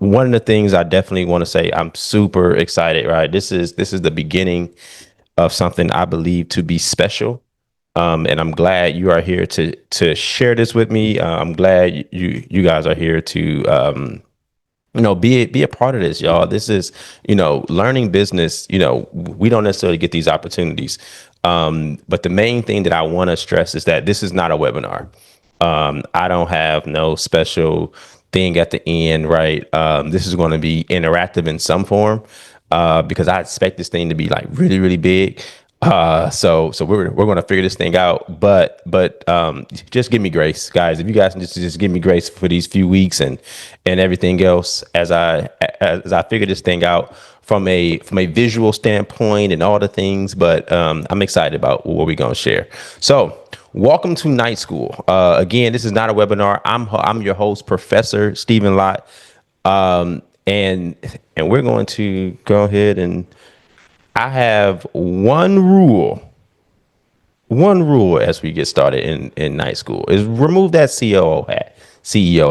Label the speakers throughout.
Speaker 1: one of the things I definitely want to say, I'm super excited, right? This is the beginning of something I believe to be special. And I'm glad you are here to share this with me. I'm glad you guys are here to be a part of this, y'all. This is, learning business. We don't necessarily get these opportunities. But the main thing that I want to stress is that this is not a webinar. I don't have no special thing at the end, right? This is going to be interactive in some form, because I expect this thing to be like really, really big. So we're going to figure this thing out, but just give me grace, guys. If you guys can just give me grace for these few weeks and everything else as I figure this thing out from a visual standpoint and all the things. But I'm excited about what we're going to share. So welcome to Night School. Again, this is not a webinar. I'm your host, Professor Stephen Lott, and we're going to go ahead and I have one rule as we get started in night school is remove that CEO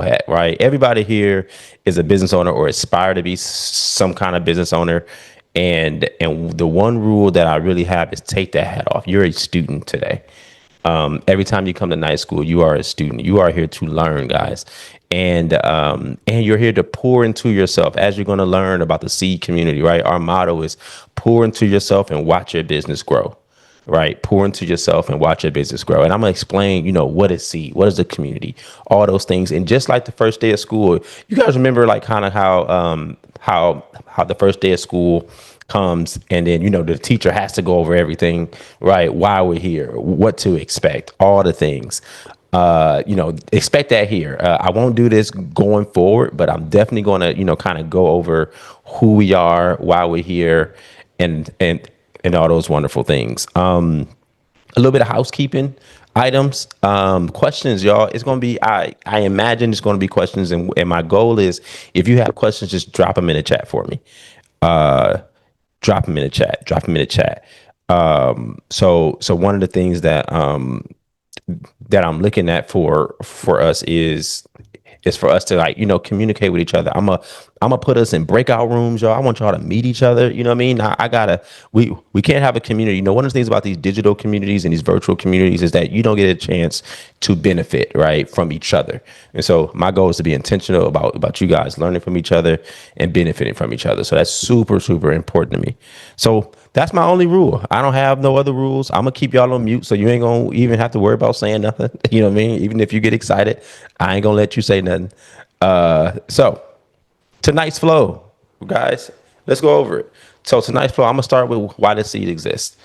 Speaker 1: hat, right? Everybody here is a business owner or aspire to be some kind of business owner. And the one rule that I really have is take that hat off. You're a student today. Every time you come to night school, you are a student. You are here to learn, guys. And you're here to pour into yourself as you're going to learn about the seed community, right? Our motto is pour into yourself and watch your business grow, right? Pour into yourself and watch your business grow. And I'm going to explain, what is seed? What is the community? All those things. And just like the first day of school, you guys remember like kind of how the first day of school comes, and then the teacher has to go over everything, right? Why we're here, what to expect, all the things. Expect that here. I won't do this going forward, but I'm definitely going to kind of go over who we are, why we're here, and all those wonderful things. A little bit of housekeeping items, questions, y'all. It's going to be, I imagine it's going to be questions. And my goal is, if you have questions, just drop them in the chat for me. Drop them in the chat. So one of the things that I'm looking at for us is for us to, like, communicate with each other. I'm gonna put us in breakout rooms, y'all. I want y'all to meet each other. You know what I mean? I gotta, we can't have a community. One of the things about these digital communities and these virtual communities is that you don't get a chance to benefit, right, from each other. And so my goal is to be intentional about you guys learning from each other and benefiting from each other. So that's super, super important to me. So that's my only rule. I don't have no other rules. I'm gonna keep y'all on mute, so you ain't gonna even have to worry about saying nothing. You know what I mean? Even if you get excited, I ain't gonna let you say nothing. So tonight's flow, guys, let's go over it. So tonight's flow, I'm gonna start with why the seed exists.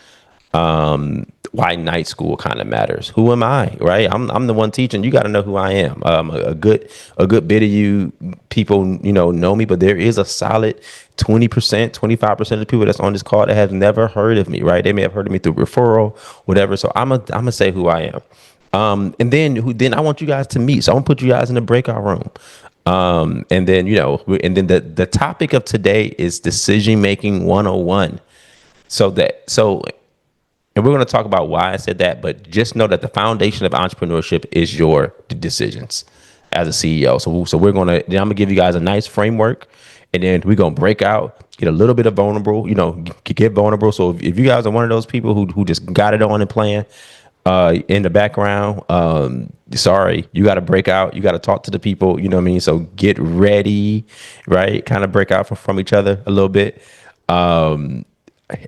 Speaker 1: Why night school kind of matters. Who am I, right? I'm the one teaching. You got to know who I am. A good bit of you people, know me, but there is a solid 20%, 25% of the people that's on this call that have never heard of me, right? They may have heard of me through referral, whatever. So I'm gonna say who I am. And then I want you guys to meet. So I'm gonna put you guys in the breakout room. And then, the topic of today is decision making 101. And we're going to talk about why I said that, but just know that the foundation of entrepreneurship is your decisions as a CEO. So then I'm going to give you guys a nice framework, and then we're going to break out, get a little bit of vulnerable, get vulnerable. So if you guys are one of those people who just got it on and playing in the background, sorry, you got to break out. You got to talk to the people, you know what I mean? So get ready, right? Kind of break out from each other a little bit.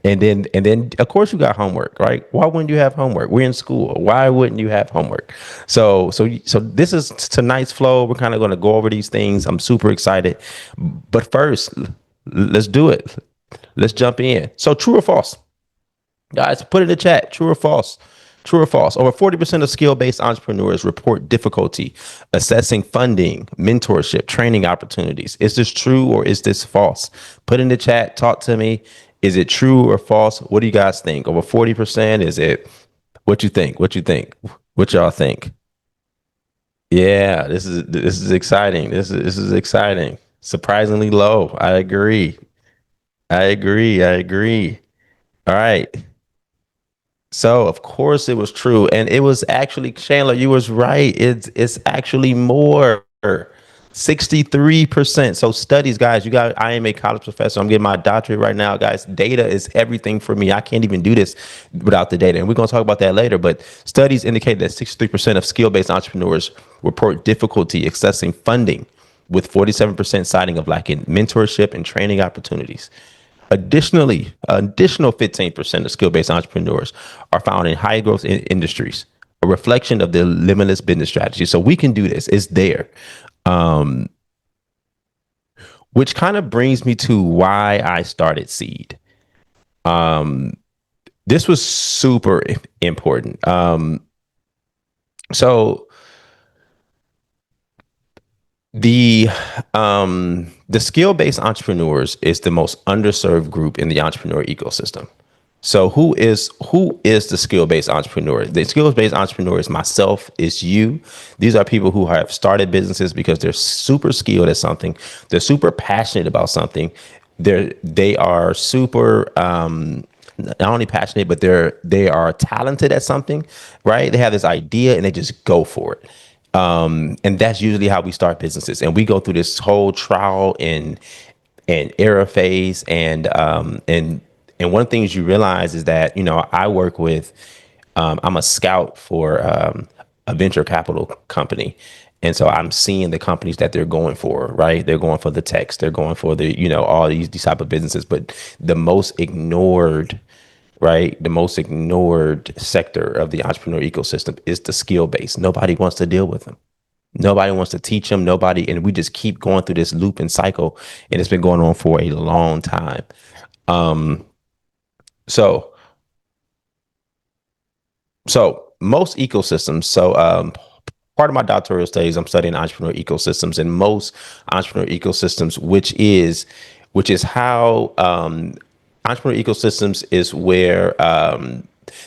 Speaker 1: And then of course you got homework, right? Why wouldn't you have homework? We're in school. Why wouldn't you have homework? So this is tonight's flow. We're kind of going to go over these things. I'm super excited. But first, let's do it. Let's jump in. So true or false? Guys, put in the chat. True or false? True or false? Over 40% of skill-based entrepreneurs report difficulty assessing funding, mentorship, training opportunities. Is this true or is this false? Put in the chat. Talk to me. Is it true or false? What do you guys think? Over 40%? Is it? What you think? What you think? What y'all think? Yeah, this is exciting. This is exciting. Surprisingly low. I agree. I agree. All right. So of course it was true, and it was actually, Chandler, you was right. It's actually more. 63%. So studies, guys, I am a college professor. I'm getting my doctorate right now, guys. Data is everything for me. I can't even do this without the data. And we're going to talk about that later. But studies indicate that 63% of skill-based entrepreneurs report difficulty accessing funding, with 47% citing of lacking mentorship and training opportunities. Additionally, additional 15% of skill-based entrepreneurs are found in high growth industries, a reflection of the limitless business strategy. So we can do this. It's there. Um, which kind of brings me to why I started Seed. Um, this was super important. So the the skill-based entrepreneurs is the most underserved group in the entrepreneur ecosystem. So who is the skill-based entrepreneur? The skill-based entrepreneur is myself, is you. These are people who have started businesses because they're super skilled at something. They're super passionate about something. They are super not only passionate, but they are talented at something, right? They have this idea and they just go for it. And that's usually how we start businesses. And we go through this whole trial and error phase. And one of the things you realize is that, I work with, I'm a scout for a venture capital company. And so I'm seeing the companies that they're going for, right? They're going for the techs, they're going for all these type of businesses, but the most ignored, right? The most ignored sector of the entrepreneur ecosystem is the skill base. Nobody wants to deal with them. Nobody wants to teach them. Nobody, and we just keep going through this loop and cycle, and it's been going on for a long time. Um, so, so most ecosystems. Part of my doctoral studies, I'm studying entrepreneur ecosystems, and most entrepreneur ecosystems, which is how entrepreneur ecosystems is where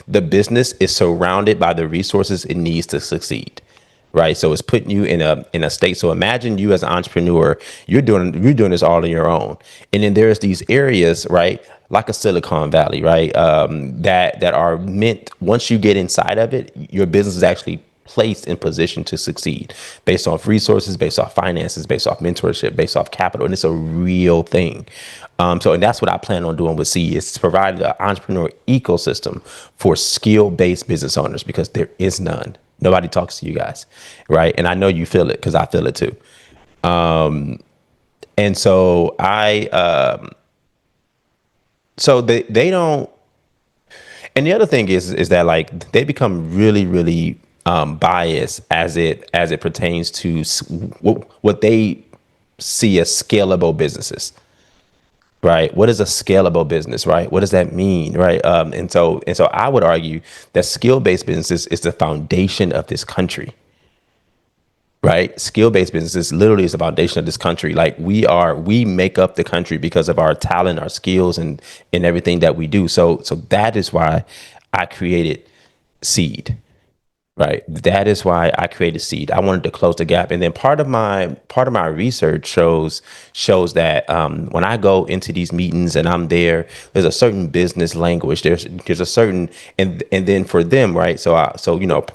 Speaker 1: the business is surrounded by the resources it needs to succeed, right? So it's putting you in a state. So imagine you as an entrepreneur, you're doing this all on your own, and then there's these areas, right, like a Silicon Valley, right, that are meant, once you get inside of it, your business is actually placed in position to succeed based off resources, based off finances, based off mentorship, based off capital, and it's a real thing. And that's what I plan on doing with C, is to provide the entrepreneur ecosystem for skill-based business owners, because there is none. Nobody talks to you guys, right? And I know you feel it because I feel it too. And so they don't. And the other thing is that, like, they become really, really biased as it pertains to what they see as scalable businesses, right? What is a scalable business, right? What does that mean, right? And so I would argue that skill-based businesses is the foundation of this country, right? Skill-based businesses literally is the foundation of this country. Like, we make up the country because of our talent, our skills, and everything that we do. So that is why I created Seed. Right. That is why I created Seed. I wanted to close the gap. And then part of my research shows that when I go into these meetings and I'm there's a certain business language. There's a certain, and then for them, right.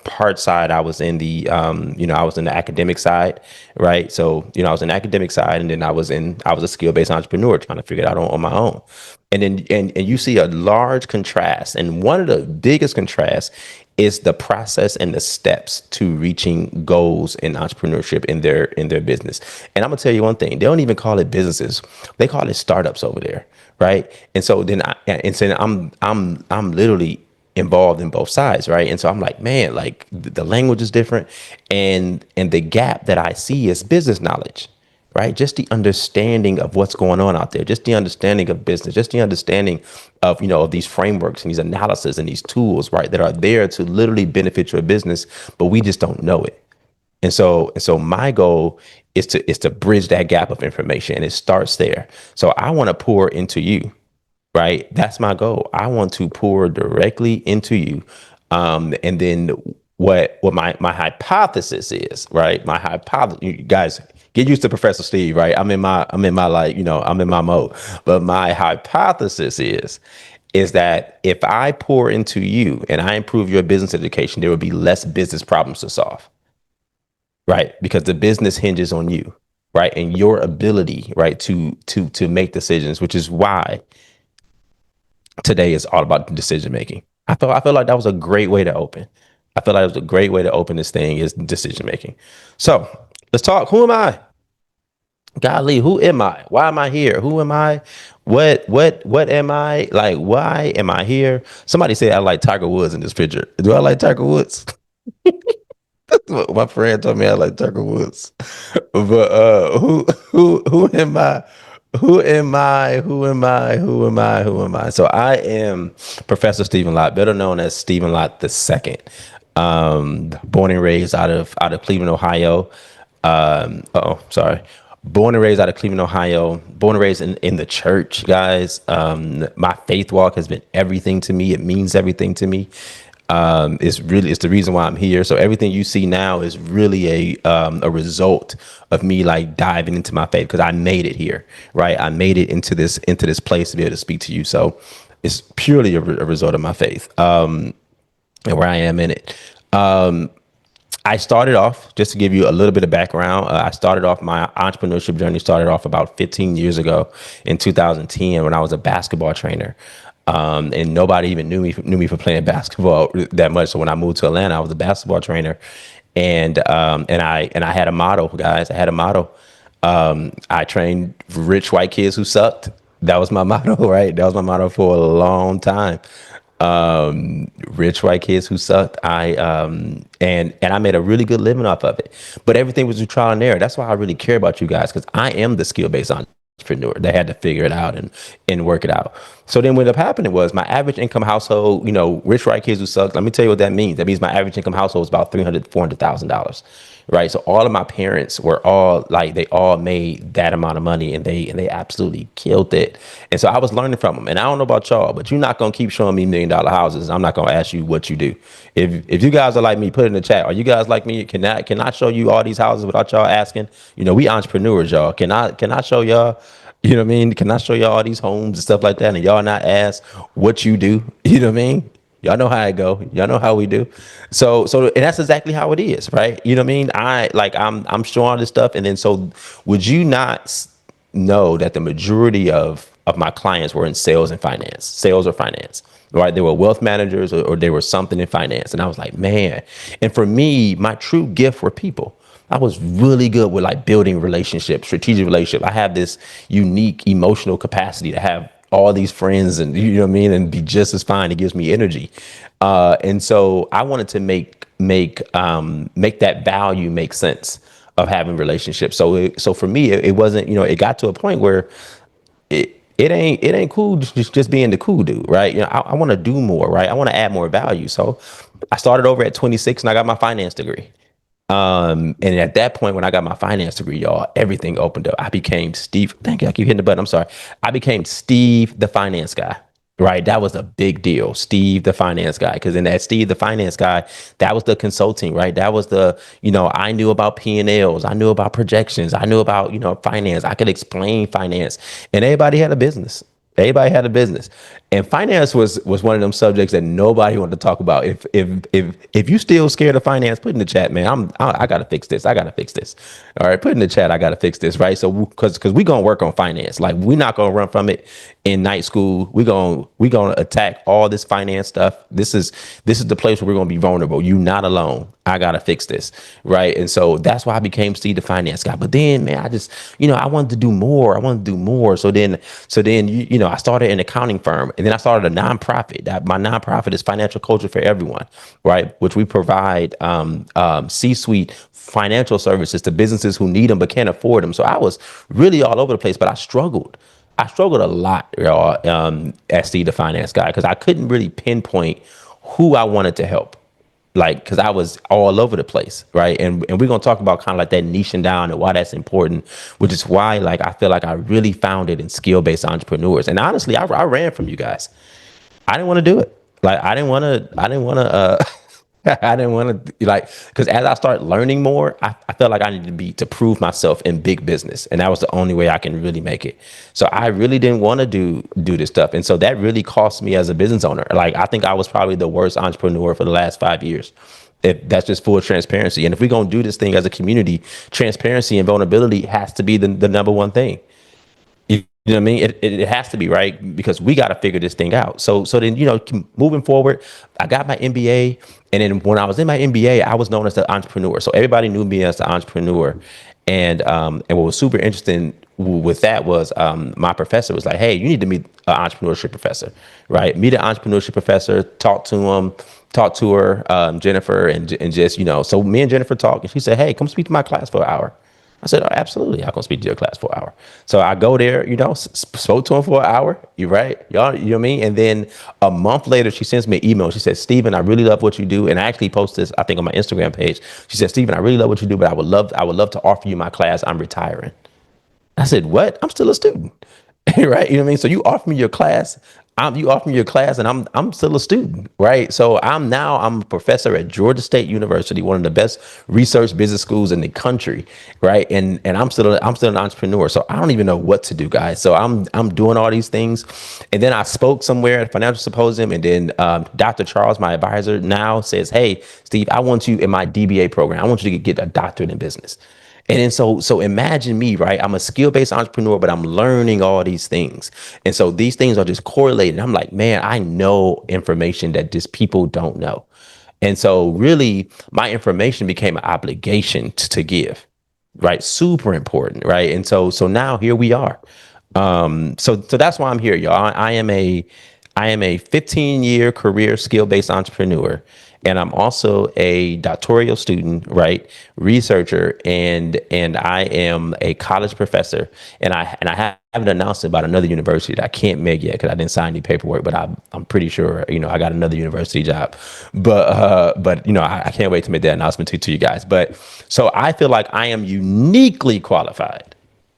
Speaker 1: Part side, I was in I was in the academic side, right. So, I was in the academic side, and then I was a skill-based entrepreneur trying to figure it out on my own. And you see a large contrast. And one of the biggest contrasts is the process and the steps to reaching goals in entrepreneurship in their business. And I'm gonna tell you one thing: they don't even call it businesses; they call it startups over there, right? And so I'm literally involved in both sides, right? And so I'm like, man, like the language is different, and the gap that I see is business knowledge, right? Just the understanding of what's going on out there, just the understanding of business, just the understanding of these frameworks and these analysis and these tools, right, that are there to literally benefit your business, but we just don't know it. And so my goal is to bridge that gap of information, and it starts there. So I want to pour into you, right? That's my goal. I want to pour directly into you. And then what my hypothesis is, right? My hypothesis, you guys get used to Professor Steve, right? I'm in my I'm in my mode. But my hypothesis is that if I pour into you and I improve your business education, there will be less business problems to solve, right? Because the business hinges on you, right? And your ability, right, to make decisions, which is why today is all about decision making. I feel like that was a great way to open. I feel like it was a great way to open this thing is decision making. So let's talk. Who am I? Golly, who am I? Why am I here? Who am I? What am I? Like, why am I here? Somebody said I like Tiger Woods in this picture. Do I like Tiger Woods? My friend told me I like Tiger Woods. But who am I? Who am I? Who am I? Who am I? Who am I? So I am Professor Stephen Lott, better known as Stephen Lott the second. Born and raised out of Cleveland, Ohio. Sorry. Born and raised out of Cleveland, Ohio. Born and raised in the church, guys. My faith walk has been everything to me. It means everything to me. It's the reason why I'm here. So everything you see now is really a result of me like diving into my faith because I made it here, right? I made it into this place to be able to speak to you. So it's purely a result of my faith, and where I am in it. I started off, just to give you a little bit of background, I started off my entrepreneurship journey started off about 15 years ago in 2010 when I was a basketball trainer. And nobody even knew me for playing basketball that much. So when I moved to Atlanta, I was a basketball trainer, and I had a motto, guys. I had a motto. I trained rich white kids who sucked. That was my motto, right? That was my motto for a long time. Rich white kids who sucked. And I made a really good living off of it. But everything was a trial and error. That's why I really care about you guys, because I am the skill based entrepreneur. They had to figure it out and work it out. So then what ended up happening was my average income household, rich white kids who suck. Let me tell you what that means. That means my average income household was about $400,000. Right. So all of my parents were all like, they all made that amount of money, and they absolutely killed it. And so I was learning from them. And I don't know about y'all, but you're not going to keep showing me $1 million houses. I'm not going to ask you what you do. If you guys are like me, put it in the chat. Are you guys like me? Can I show you all these houses without y'all asking? We entrepreneurs, y'all. Can I show y'all? You know what I mean? Can I show y'all all these homes and stuff like that? And y'all not ask what you do? You know what I mean? Y'all know how I go. Y'all know how we do. And that's exactly how it is, right? You know what I mean? I'm showing all this stuff. And then, so would you not know that the majority of my clients were in sales or finance, right? They were wealth managers, or they were something in finance. And I was like, man. And for me, my true gift were people. I was really good with like building relationships, strategic relationships. I have this unique emotional capacity to have all these friends, and you know what I mean, and be just as fine. It gives me energy. And so I wanted to make that value make sense of having relationships. So for me, it wasn't, it got to a point where it ain't cool just being the cool dude, right? I want to do more, right? I want to add more value. So I started over at 26 and I got my finance degree. And at that point, when I got my finance degree, y'all, everything opened up. I became Steve. Thank you. I keep hitting the button. I'm sorry. I became Steve, the finance guy. Right. That was a big deal. Steve, the finance guy. Because in that Steve, the finance guy, that was the consulting, right? That was I knew about P&Ls. I knew about projections. I knew about, finance. I could explain finance. And everybody had a business. Everybody had a business, and finance was one of them subjects that nobody wanted to talk about. If you still scared of finance, put in the chat, man. I gotta fix this. I gotta fix this. All right, put in the chat. I gotta fix this, right? So because we gonna work on finance. Like, we're not gonna run from it in night school. We gonna attack all this finance stuff. This is the place where we're gonna be vulnerable. You not alone. I gotta fix this, right? And so that's why I became Steve, the finance guy. But then, man, I just, I wanted to do more. So then, I started an accounting firm, and then I started a nonprofit. That my nonprofit is Financial Culture for Everyone, right? Which we provide C-suite financial services to businesses who need them but can't afford them. So I was really all over the place, but I struggled. I struggled a lot, y'all, as Steve, the finance guy, because I couldn't really pinpoint who I wanted to help. Like, because I was all over the place, right? And we're going to talk about kind of like that niching down and why that's important, which is why, like, I feel like I really found it in skill-based entrepreneurs. And honestly, I ran from you guys. I didn't want to do it. Like, I didn't want to, I didn't want to, like, because as I started learning more, I felt like I needed to prove myself in big business. And that was the only way I can really make it. So I really didn't want to do this stuff. And so that really cost me as a business owner. Like, I think I was probably the worst entrepreneur for the last 5 years That's just full transparency. And if we're gonna do this thing as a community, transparency and vulnerability has to be the number one thing. You know what I mean? It has to be, right, because we got to figure this thing out. So then, moving forward, I got my MBA, and then when I was in my MBA, I was known as the entrepreneur. So everybody knew me as the entrepreneur, and what was super interesting with that was my professor was like, "Hey, you need to meet an entrepreneurship professor, right? Meet an entrepreneurship professor. Talk to her, Jennifer, and just So me and Jennifer talked, and she said, "Hey, come speak to my class for an hour." I said, "Oh, absolutely. I'm going to speak to your class for an hour." So I go there, spoke to him for an hour. You right. Y'all, you know what I mean? And then a month later, she sends me an email. She said, "Stephen, I really love what you do." And I actually post this, I think, on my Instagram page. She said, "Stephen, I really love what you do, but I would love to offer you my class. I'm retiring." I said, "What? I'm still a student." Right? You know what I mean? So you offer me your class. You offer me your class, and I'm still a student, right? So I'm a professor at Georgia State University, one of the best research business schools in the country, right? And I'm still an entrepreneur. So I don't even know what to do, guys. So I'm doing all these things, and then I spoke somewhere at a financial symposium, and then Dr. Charles, my advisor, now says, "Hey, Steve, I want you in my DBA program. I want you to get a doctorate in business." And then so imagine me, right? I'm a skill-based entrepreneur, but I'm learning all these things. And so these things are just correlated. I'm like, man, I know information that just people don't know. And so really my information became an obligation to give, right? Super important, right? And so now here we are. So that's why I'm here, y'all. I am a 15-year career skill-based entrepreneur, and I'm also a doctoral student, right? Researcher, and I am a college professor. And I haven't announced about another university that I can't make yet because I didn't sign any paperwork, but I'm pretty sure I got another university job. But I can't wait to make that announcement to you guys. But so I feel like I am uniquely qualified,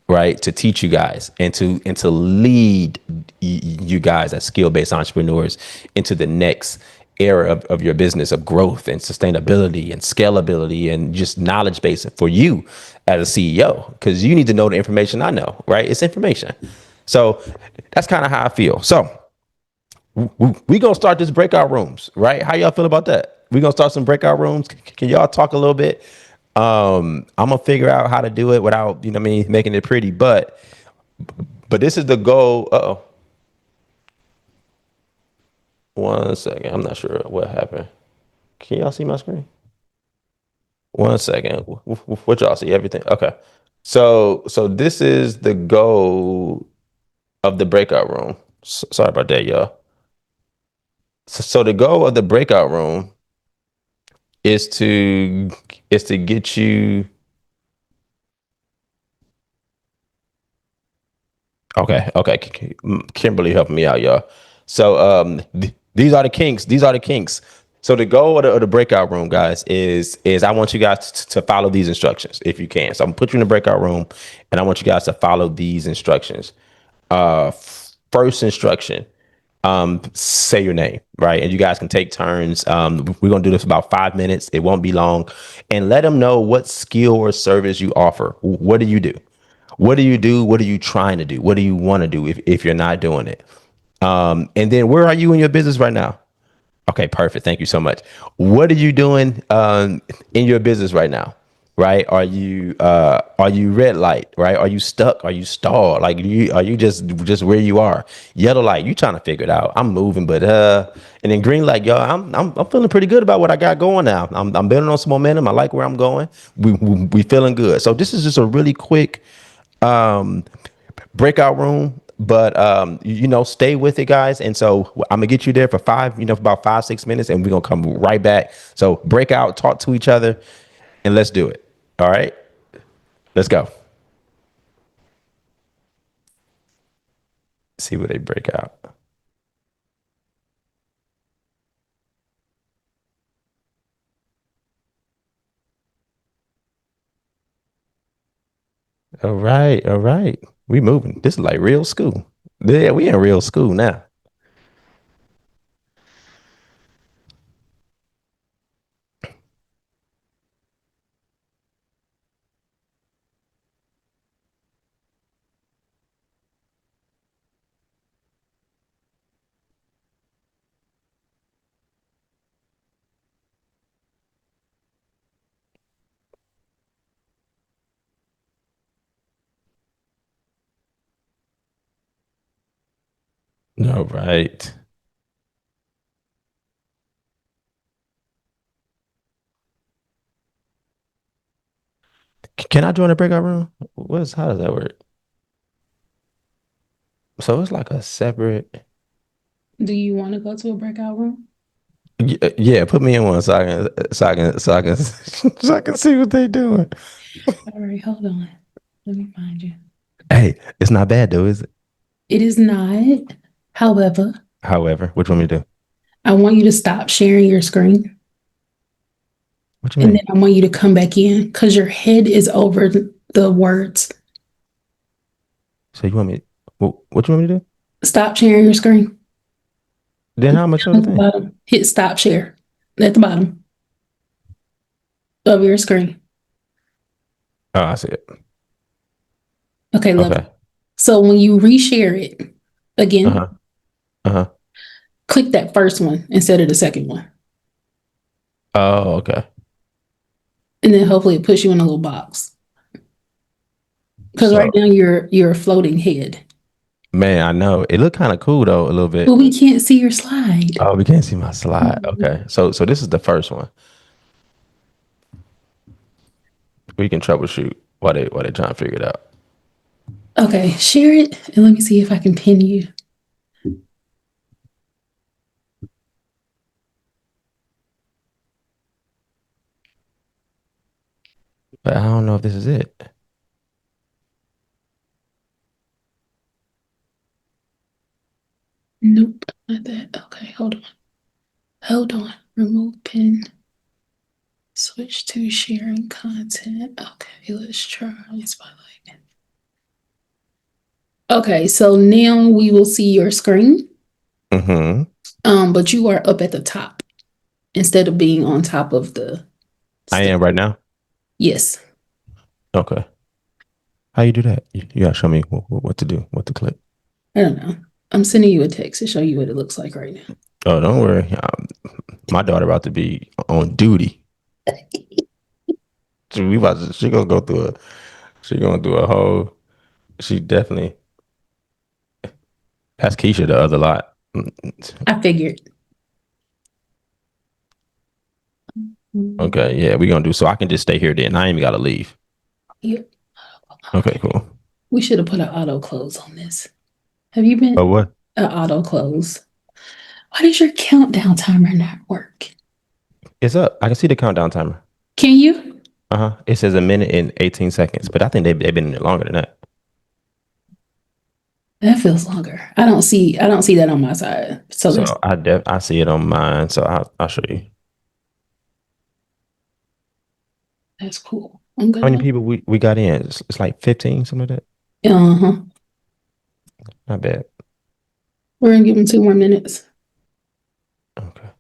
Speaker 1: right, to teach you guys and to lead you guys as skill-based entrepreneurs into the next era of your business, of growth and sustainability and scalability and just knowledge base for you as a CEO, because you need to know the information I know, right? It's information. So that's kind of how I feel. So we gonna start this breakout rooms, right? How y'all feel about that? We gonna start some breakout rooms. Can y'all talk a little bit? I'm gonna figure out how to do it without, what I mean, making it pretty. But this is the goal. Oh, one second. I'm not sure what happened. Can y'all see my screen? One second. What y'all see? Everything. Okay. So this is the goal of the breakout room. Sorry about that, y'all. So the goal of the breakout room is to get you. Okay, okay. Kimberly helping me out, y'all. So these are the kinks. These are the kinks. So the goal of the breakout room, guys, is I want you guys to follow these instructions if you can. So I'm gonna put you in the breakout room, and I want you guys to follow these instructions. First instruction: say your name, right? And you guys can take turns. We're gonna do this for about 5 minutes. It won't be long, and let them know what skill or service you offer. What do you do? What do you do? What are you trying to do? What do you want to do if you're not doing it? And then where are you in your business right now? Okay, perfect. Thank you so much. What are you doing in your business right now? Right? Are you red light? Right? Are you stuck? Are you stalled? Like are you just where you are? Yellow light, you trying to figure it out. I'm moving, but and then green light, y'all. I'm feeling pretty good about what I got going now. I'm building on some momentum. I like where I'm going. We feeling good. So this is just a really quick breakout room, but stay with it, guys. And so I'm gonna get you there for for about 5 6 minutes, and we're gonna come right back. So break out, talk to each other, and let's do it. All right, let's go. See where they break out. All right, all right. We moving. This is like real school. Yeah, we in real school now. All right. Can I join a breakout room? How does that work? So it's like a separate.
Speaker 2: Do you want to go to a breakout room?
Speaker 1: Yeah, put me in one so I can so I can see what they doing.
Speaker 2: All right, hold on. Let me find you.
Speaker 1: Hey, it's not bad though, is it?
Speaker 2: It is not. However,
Speaker 1: However, what you want me to do?
Speaker 2: I want you to stop sharing your screen
Speaker 1: What you
Speaker 2: and then
Speaker 1: mean?
Speaker 2: I want you to come back in because your head is over the words.
Speaker 1: So you want me? What you want me to do?
Speaker 2: Stop sharing your screen.
Speaker 1: Then how much show the
Speaker 2: At the
Speaker 1: thing?
Speaker 2: bottom, hit stop share at the bottom of your screen.
Speaker 1: Oh, I see it.
Speaker 2: Okay, lovely.
Speaker 1: Okay.
Speaker 2: So when you reshare it
Speaker 1: Uh
Speaker 2: again,
Speaker 1: huh. Uh huh.
Speaker 2: click that first one instead of the second one.
Speaker 1: Oh, okay.
Speaker 2: And then hopefully it puts you in a little box. Because right
Speaker 1: So,
Speaker 2: now you're a floating head.
Speaker 1: man, I know it looked kind of cool though, a little
Speaker 2: But
Speaker 1: bit.
Speaker 2: we can't see your slide.
Speaker 1: Oh, we can't see my slide.
Speaker 2: Mhm.
Speaker 1: Okay. So this is the first one. We can troubleshoot while they trying to figure it out.
Speaker 2: Okay, share it and let me see if I can pin you.
Speaker 1: But I don't know if this is it.
Speaker 2: Nope, not that. Okay, hold on. Hold on. Remove pin. Switch to sharing content. Okay, let's try Spotlight. Okay, so now we will see your screen.
Speaker 1: Mm-hmm.
Speaker 2: But you are up at the top instead of being on top of the
Speaker 1: I
Speaker 2: stuff.
Speaker 1: am right now.
Speaker 2: Yes.
Speaker 1: Okay. How you do that? You gotta show me what to do, what to click.
Speaker 2: I don't know. I'm sending you a text to show you what it looks like right now.
Speaker 1: Oh, don't worry. My daughter about to be on duty. She gonna go through a she gonna do a whole. She definitely. That's Keisha the other lot.
Speaker 2: I figured.
Speaker 1: Okay, yeah, we gonna do so. I can just stay here then. I ain't even gotta leave.
Speaker 2: Yeah.
Speaker 1: Okay,
Speaker 2: Okay.
Speaker 1: cool.
Speaker 2: We should have put an auto close on this. Have you been
Speaker 1: Oh, what?
Speaker 2: auto close? Why does your countdown timer not work?
Speaker 1: It's up. I can see the countdown timer.
Speaker 2: Can you?
Speaker 1: Uh-huh. It says a minute and 18 seconds, but I think they've been in there longer than that.
Speaker 2: That feels longer. I don't see that on my side. So
Speaker 1: So
Speaker 2: that's
Speaker 1: I see it on mine. So I'll show you.
Speaker 2: that's cool. I'm
Speaker 1: How many
Speaker 2: gonna
Speaker 1: people we got in? It's like 15, something like that.
Speaker 2: uh-huh.
Speaker 1: Not bad.
Speaker 2: We're gonna give them 2 more minutes.
Speaker 1: Okay.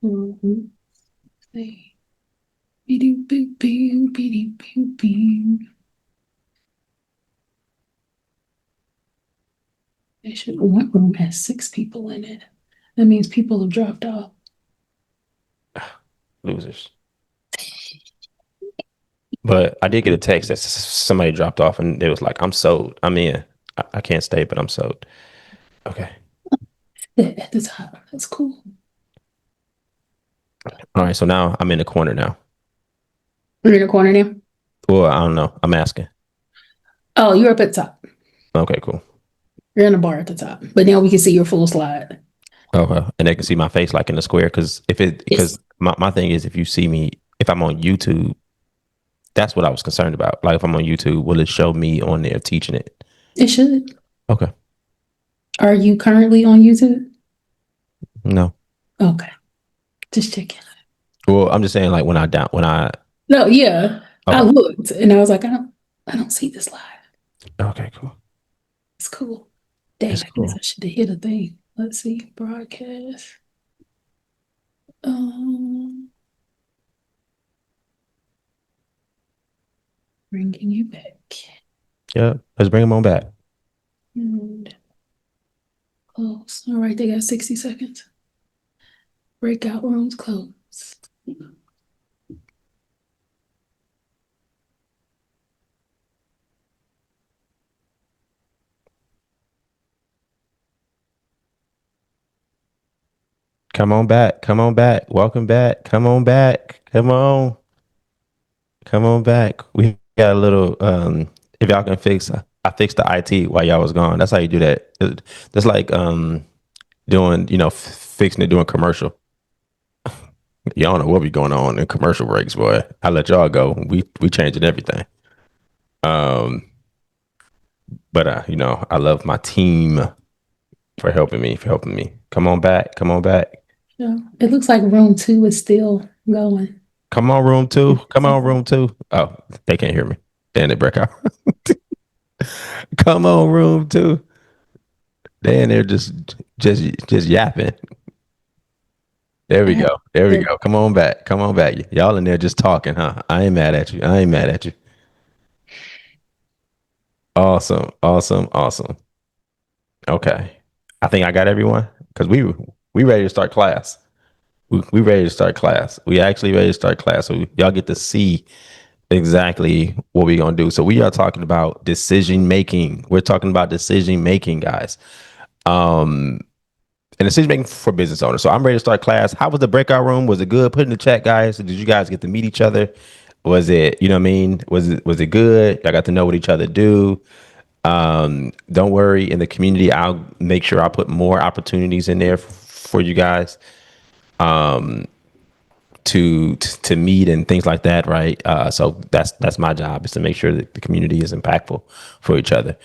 Speaker 2: Mhm. Say, beep-doo-boop-boo, beep-doo-boop-boo. They should one room has 6 people in it. That means people have dropped off.
Speaker 1: Losers. But I did get a text that somebody dropped off and it was like, I'm sold. I'm in. I can't stay, but I'm sold. Okay.
Speaker 2: At the top. That's cool.
Speaker 1: All right. So now I'm in the corner now.
Speaker 2: We're in the corner now.
Speaker 1: Well, I don't know. I'm asking.
Speaker 2: Oh, you're up at the top.
Speaker 1: Okay, cool.
Speaker 2: You're in the bar at the top. But now we can see your full slide.
Speaker 1: Okay. And they can see my face like in the square. Because
Speaker 2: Yes,
Speaker 1: my thing is if you see me, if I'm on YouTube, that's what I was concerned about. Like if I'm on YouTube, will it show me on there teaching it?
Speaker 2: it should.
Speaker 1: Okay.
Speaker 2: Are you currently on YouTube?
Speaker 1: No.
Speaker 2: Okay. Just checking.
Speaker 1: Well, I'm just saying like when I
Speaker 2: No, yeah. I
Speaker 1: okay.
Speaker 2: looked and I was like, I don't see this live.
Speaker 1: Okay, cool.
Speaker 2: It's cool. Dang,
Speaker 1: It's
Speaker 2: I guess
Speaker 1: cool.
Speaker 2: I should have hit a thing. Let's see. Broadcast. Um, bringing you back.
Speaker 1: Yeah. Let's bring them on back.
Speaker 2: And close. All right, they got 60 seconds. Breakout rooms close.
Speaker 1: Come on back. Come on back. Welcome back. Come on back. Come on. Come on back. We got a little if y'all can fix I fixed the IT while y'all was gone. That's how you do that. That's like doing, fixing it doing commercial. Y'all don't know what be going on in commercial breaks, boy. I let y'all go. We changing everything. Um, but I love my team for helping me. Come on back. Come on back.
Speaker 2: Yeah. It looks like room two is still going.
Speaker 1: Come on, room two. Come on, room two. Oh, they can't hear me. Then they break out. Come on, room two. Then they're just yapping. There we
Speaker 2: I
Speaker 1: go. There we
Speaker 2: have
Speaker 1: go. Come on back. Come on back. Y'all in there just talking, huh? I ain't mad at you. I ain't mad at you. Awesome. Awesome. Awesome. Okay. I think I got everyone because we ready to start class. We ready to start class. We actually ready to start class. So y'all get to see exactly what we're gonna do. So we are talking about decision making. We're talking about decision making, guys. Um, and decision making for business owners. So I'm ready to start class. How was the breakout room? Was it good? Put in the chat, guys. Did you guys get to meet each other? Was it, you know what I mean? Was it good? I got to know what each other do. Don't worry, in the community, I'll make sure I put more opportunities in there for you guys to meet and things like that, right? So that's my job, is to make sure that the community is impactful for each other.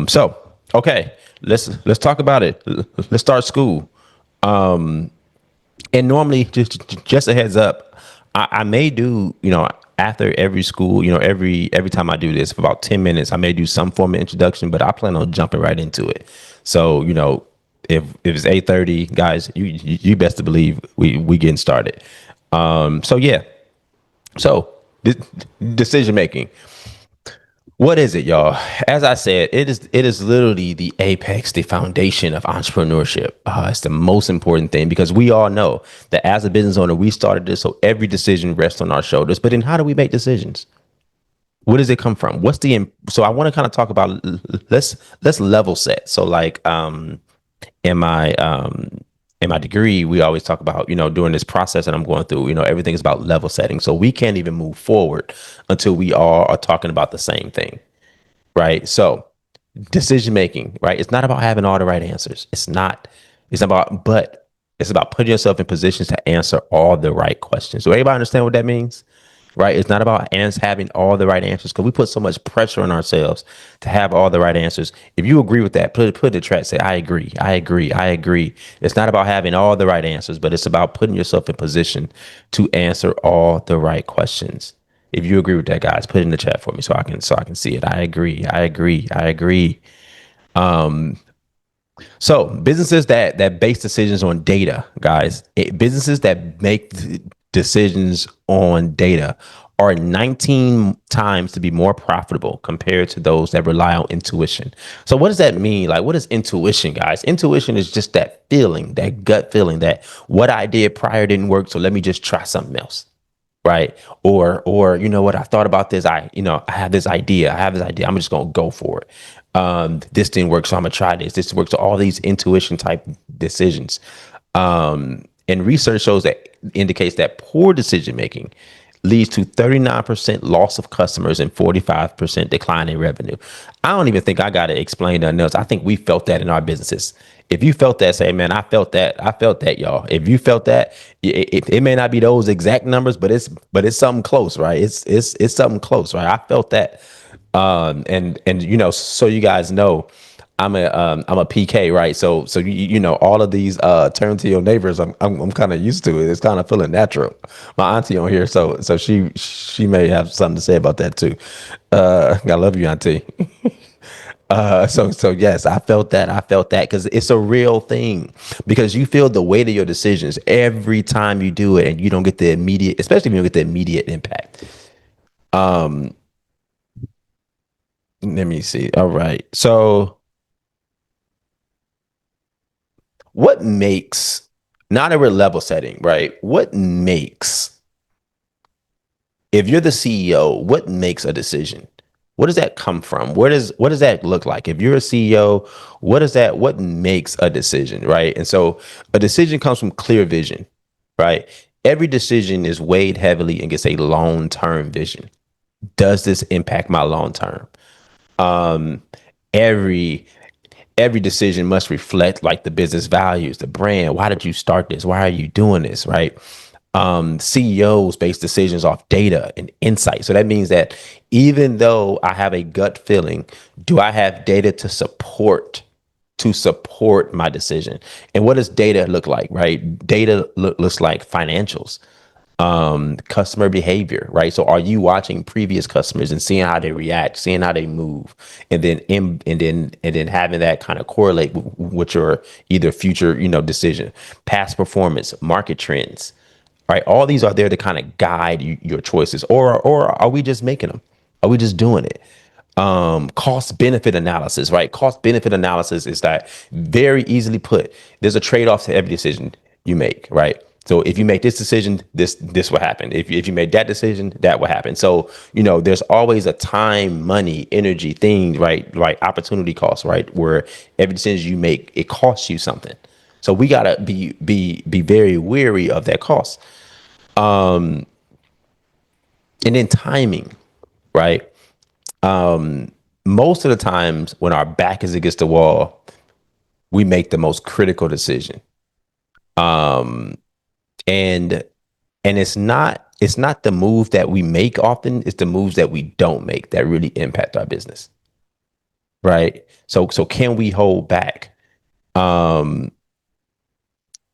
Speaker 1: So okay, let's talk about it. Let's start school. And normally, just a heads up, I may do, after every school, every time I do this for about 10 minutes, I may do some form of introduction, but I plan on jumping right into it. So if it's 8:30, guys, you best to believe we getting started. So yeah, so decision making. What is it, y'all? As I said, it is literally the apex, the foundation of entrepreneurship. It's the most important thing because we all know that as a business owner, we started this, so every decision rests on our shoulders. But then, how do we make decisions? Where does it come from? So I want to kind of talk about, let's level set. So like in my in my degree, we always talk about, during this process that I'm going through, everything is about level setting. So we can't even move forward until we all are talking about the same thing, right? So decision making, right? It's not about having all the right answers. But it's about putting yourself in positions to answer all the right questions. So everybody understand what that means? Right? It's not about having all the right answers because we put so much pressure on ourselves to have all the right answers. If you agree with that, put it in the chat. Say, I agree. I agree. I agree. It's not about having all the right answers, but it's about putting yourself in position to answer all the right questions. If you agree with that, guys, put it in the chat for me so I can see it. I agree. I agree. I agree. So businesses that base decisions on data, guys, businesses that make decisions on data are 19 times to be more profitable compared to those that rely on intuition. So what does that mean? Like, what is intuition, guys? Intuition is just that feeling, that gut feeling that what I did prior didn't work, so let me just try something else, right? Or you know what, I thought about this, I have this idea, I'm just gonna go for it. This didn't work, so I'm gonna try this works. So all these intuition type decisions, and research shows that indicates that poor decision making leads to 39% loss of customers and 45% decline in revenue. I don't even think I got to explain nothing else. I think we felt that in our businesses. If you felt that, say, man, I felt that. I felt that, y'all. If you felt that, it may not be those exact numbers, but it's something close, right? It's something close, right? I felt that. And so you guys know, I'm a PK, right? So all of these turn to your neighbors, I'm kind of used to it. It's kind of feeling natural. My auntie on here, so she may have something to say about that too. I love you, auntie. So yes, I felt that. I felt that because it's a real thing. Because you feel the weight of your decisions every time you do it, and you don't get the immediate, especially if you don't get the immediate impact. Let me see. All right. So what makes, now that we're level setting, right? What makes, if you're the CEO, what makes a decision? What does that come from? What does that look like? If you're a CEO, what makes a decision, right? And so a decision comes from clear vision, right? Every decision is weighed heavily and gets a long-term vision. Does this impact my long term? Um, every every decision must reflect like the business values, the brand. Why did you start this? Why are you doing this? Right? CEOs base decisions off data and insight. So that means that even though I have a gut feeling, do I have data to support my decision? And what does data look like? Right? Data looks like financials, customer behavior, right? So are you watching previous customers and seeing how they react, seeing how they move, and then having that kind of correlate with your either future, decision, past performance, market trends, right? All these are there to kind of guide your choices, or are we just making them? Are we just doing it? Cost benefit analysis, right? Cost benefit analysis is that very easily put. There's a trade off to every decision you make, right? So if you make this decision, this will happen. If you make that decision, that will happen. So there's always a time, money, energy, things, right? Like opportunity cost, right? Where every decision you make, it costs you something. So we gotta be very wary of that cost. And then timing, right? Most of the times when our back is against the wall, we make the most critical decision. And it's not the move that we make often, it's the moves that we don't make that really impact our business. Right. So can we hold back? Um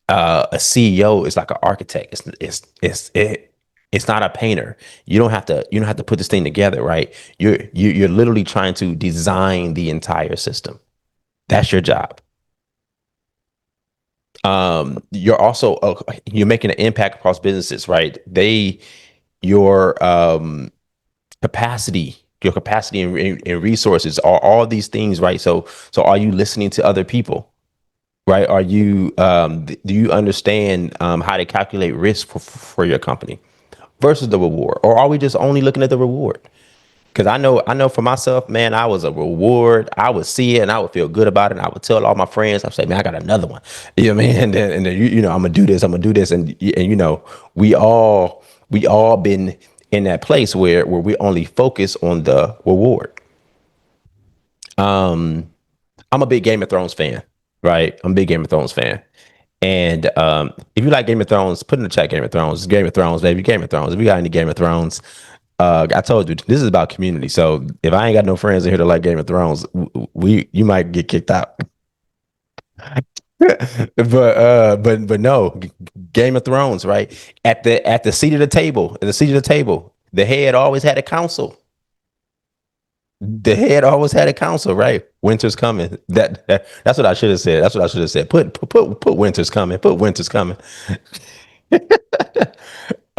Speaker 1: a CEO is like an architect. It's not a painter. You don't have to put this thing together, right? You're literally trying to design the entire system. That's your job. You're making an impact across businesses, right? Your capacity, and resources are all these things, right? So are you listening to other people, right? Do you understand how to calculate risk for your company versus the reward, or are we just only looking at the reward? Because I know for myself, man, I was a reward. I would see it and I would feel good about it. And I would tell all my friends, I'd say, man, I got another one. You know what I mean? And then I'm gonna do this. I'm gonna do this. And we all been in that place where we only focus on the reward. I'm a big Game of Thrones fan, right? I'm a big Game of Thrones fan. And if you like Game of Thrones, put in the chat Game of Thrones. Game of Thrones, baby. Game of Thrones. If you got any Game of Thrones, I told you this is about community. So if I ain't got no friends in here that like Game of Thrones, you might get kicked out. but no, Game of Thrones, right? At the seat of the table, at the seat of the table, the head always had a council. The head always had a council, right? Winter's coming. That's what I should have said. That's what I should have said. Put winter's coming. Put winter's coming.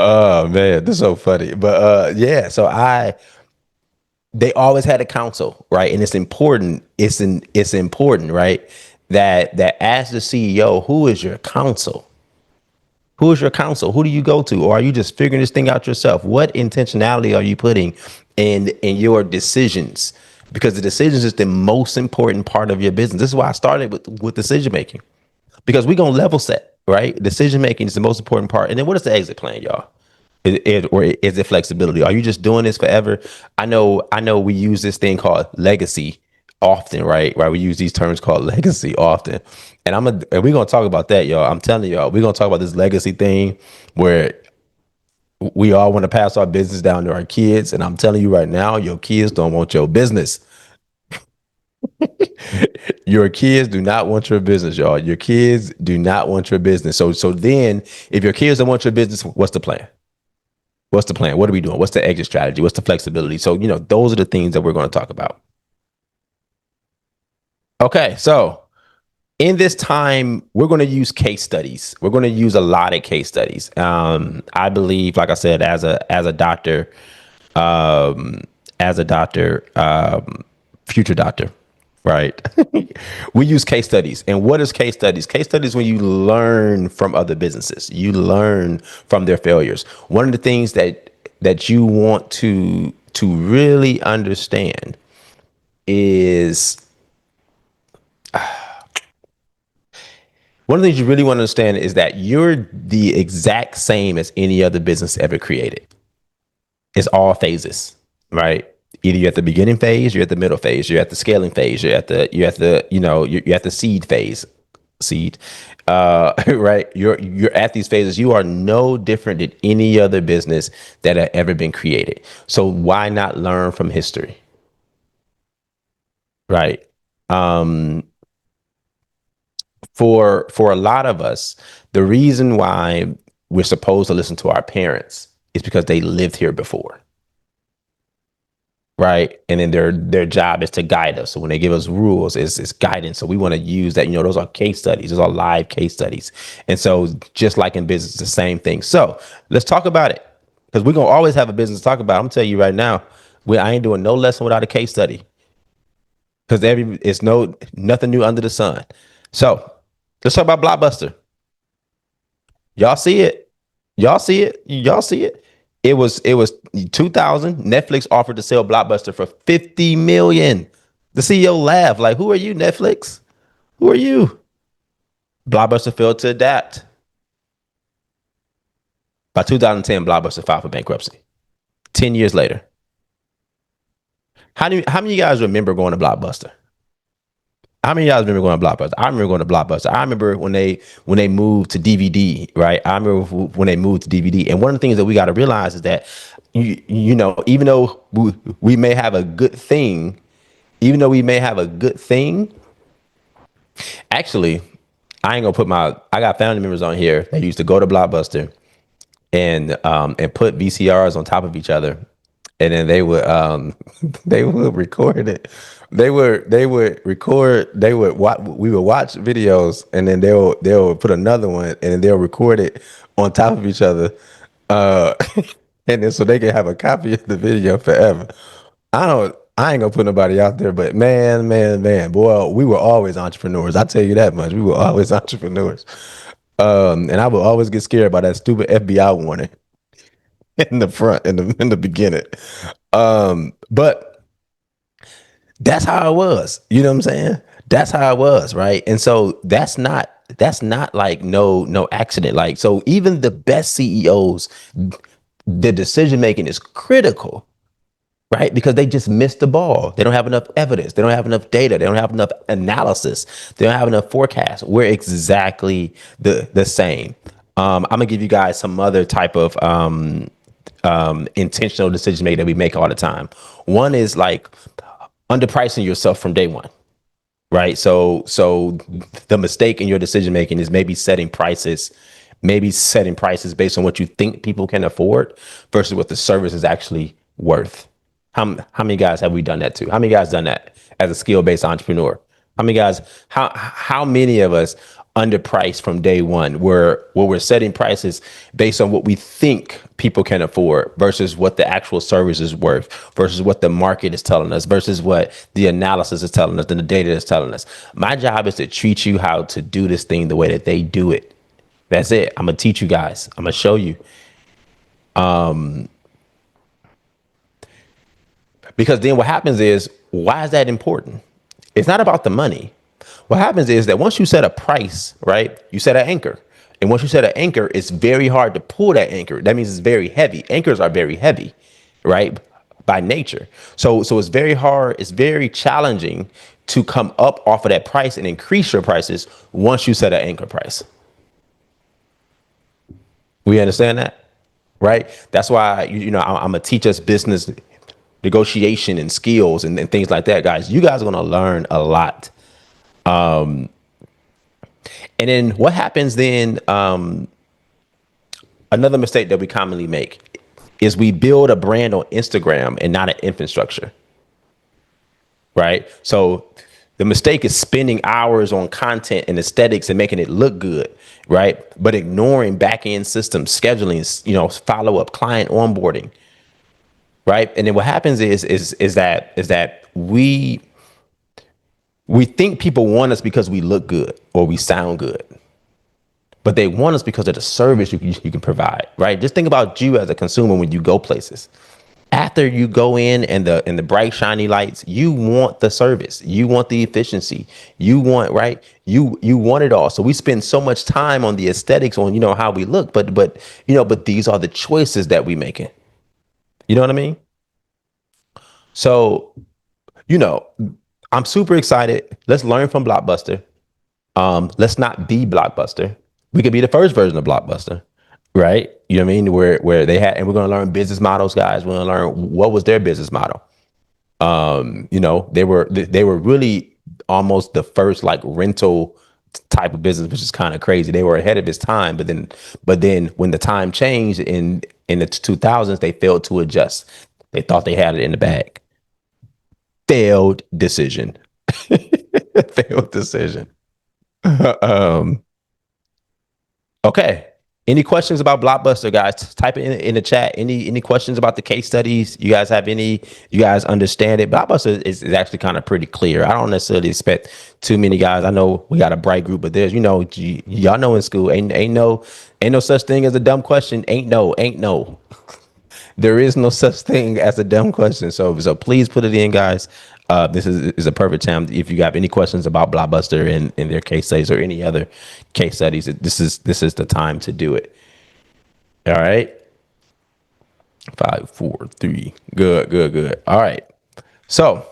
Speaker 1: Oh man, this is so funny. But yeah, so I they always had a council, right? And it's important. It's important, right? That as the CEO, who is your counsel? Who is your counsel? Who do you go to? Or are you just figuring this thing out yourself? What intentionality are you putting in your decisions? Because the decisions is the most important part of your business. This is why I started with decision making. Because we're gonna level set, right? Decision making is the most important part. And then what is the exit plan, y'all? Or is it flexibility? Are you just doing this forever? I know we use this thing called legacy often, right? Right. We use these terms called legacy often. And we're gonna talk about that, y'all. I'm telling y'all, we're gonna talk about this legacy thing where we all want to pass our business down to our kids. And I'm telling you right now, your kids don't want your business. Your kids do not want your business, y'all. Your kids do not want your business. So then if your kids don't want your business, what's the plan? What's the plan? What are we doing? What's the exit strategy? What's the flexibility? So, those are the things that we're going to talk about. Okay. So, in this time, we're going to use case studies. We're going to use a lot of case studies. I believe, like I said, as a doctor, um, future doctor, right? We use case studies. And what is case studies? Case studies when you learn from other businesses, you learn from their failures. One of the things that you want to to really understand is one of the things you really want to understand is that you're the exact same as any other business ever created. It's all phases, right? Either you're at the beginning phase, you're at the middle phase, you're at the scaling phase, you're at the seed phase, seed, right? You're at these phases. You are no different than any other business that had ever been created. So why not learn from history, right? Um, for a lot of us, the reason why we're supposed to listen to our parents is because they lived here before, right? And then their job is to guide us. So when they give us rules, it's guidance. So we want to use that. Those are case studies. Those are live case studies. And so just like in business, it's the same thing. So let's talk about it because we're gonna always have a business to talk about. I'm gonna tell you right now, I ain't doing no lesson without a case study because it's nothing new under the sun. So let's talk about Blockbuster. Y'all see it? Y'all see it? Y'all see it? It was 2000. Netflix offered to sell Blockbuster for 50 million. The CEO laughed like, "Who are you, Netflix? Who are you?" Blockbuster failed to adapt. By 2010, Blockbuster filed for bankruptcy. 10 years later, how many of you guys remember going to Blockbuster? How many of y'all remember going to Blockbuster? I remember going to Blockbuster. I remember when they moved to DVD, right? I remember when they moved to DVD. And one of the things that we got to realize is that even though we may have a good thing, even though we may have a good thing, actually, I ain't gonna put I got family members on here that used to go to Blockbuster and put VCRs on top of each other, and then they would they would record it. They would record. We would watch videos, and then they'll put another one, and then they'll record it on top of each other, uh, and then so they can have a copy of the video forever. I ain't gonna put nobody out there, but man, boy, we were always entrepreneurs. I tell you that much. We were always entrepreneurs. And I would always get scared by that stupid FBI warning in the front, in the beginning. But that's how it was. You know what I'm saying? That's how it was, right? And so that's not like no accident. Like, so even the best CEOs, the decision making is critical, right? Because they just missed the ball. They don't have enough evidence. They don't have enough data. They don't have enough analysis. They don't have enough forecast. We're exactly the same. I'm gonna give you guys some other type of intentional decision making that we make all the time. One is like underpricing yourself from day one, right? So the mistake in your decision making is maybe setting prices based on what you think people can afford versus what the service is actually worth. How many guys have we done that to? How many guys done that as a skill based entrepreneur? How many guys? How many of us underpriced from day one, where we're setting prices based on what we think people can afford versus what the actual service is worth, versus what the market is telling us, versus what the analysis is telling us and the data is telling us. My job is to teach you how to do this thing the way that they do it. That's it. I'm gonna teach you guys. I'm gonna show you. Because then what happens is, why is that important? It's not about the money. What happens is that once you set a price, right, you set an anchor. And once you set an anchor, it's very hard to pull that anchor. That means it's very heavy. Anchors are very heavy, right, by nature. So it's very hard. It's very challenging to come up off of that price and increase your prices once you set an anchor price. We understand that, right? That's why I'm gonna teach us business negotiation and skills and things like that, guys. You guys are gonna learn a lot. And then what happens then? Another mistake that we commonly make is we build a brand on Instagram and not an infrastructure, right? So the mistake is spending hours on content and aesthetics and making it look good, right? But ignoring back end systems, scheduling, follow up, client onboarding, right? And then what happens is that we think people want us because we look good or we sound good, but they want us because of the service you can provide, right? Just think about you as a consumer when you go places. After you go in and the bright shiny lights, you want the service, you want the efficiency, you want, right, you want it all. So we spend so much time on the aesthetics, on, how we look, but these are the choices that we making. You know what I mean? So, you know I'm super excited. Let's learn from Blockbuster. Let's not be Blockbuster. We could be the first version of Blockbuster, right? You know what I mean? Where they had, and we're going to learn business models, guys. We're going to learn what was their business model. They were really almost the first like rental type of business, which is kind of crazy. They were ahead of its time, but then when the time changed in the 2000s, they failed to adjust. They thought they had it in the bag. Failed decision. Failed decision. um, okay. Any questions about Blockbuster, guys? Type it in the chat. Any questions about the case studies? You guys have any? You guys understand it? Blockbuster is actually kind of pretty clear. I don't necessarily expect too many guys. I know we got a bright group, but there's, y'all know in school ain't no such thing as a dumb question. Ain't no. There is no such thing as a dumb question. So please put it in, guys. This is a perfect time. If you have any questions about Blockbuster and their case studies or any other case studies, this is the time to do it. All right. 5, 4, 3. Good, good, good. All right. So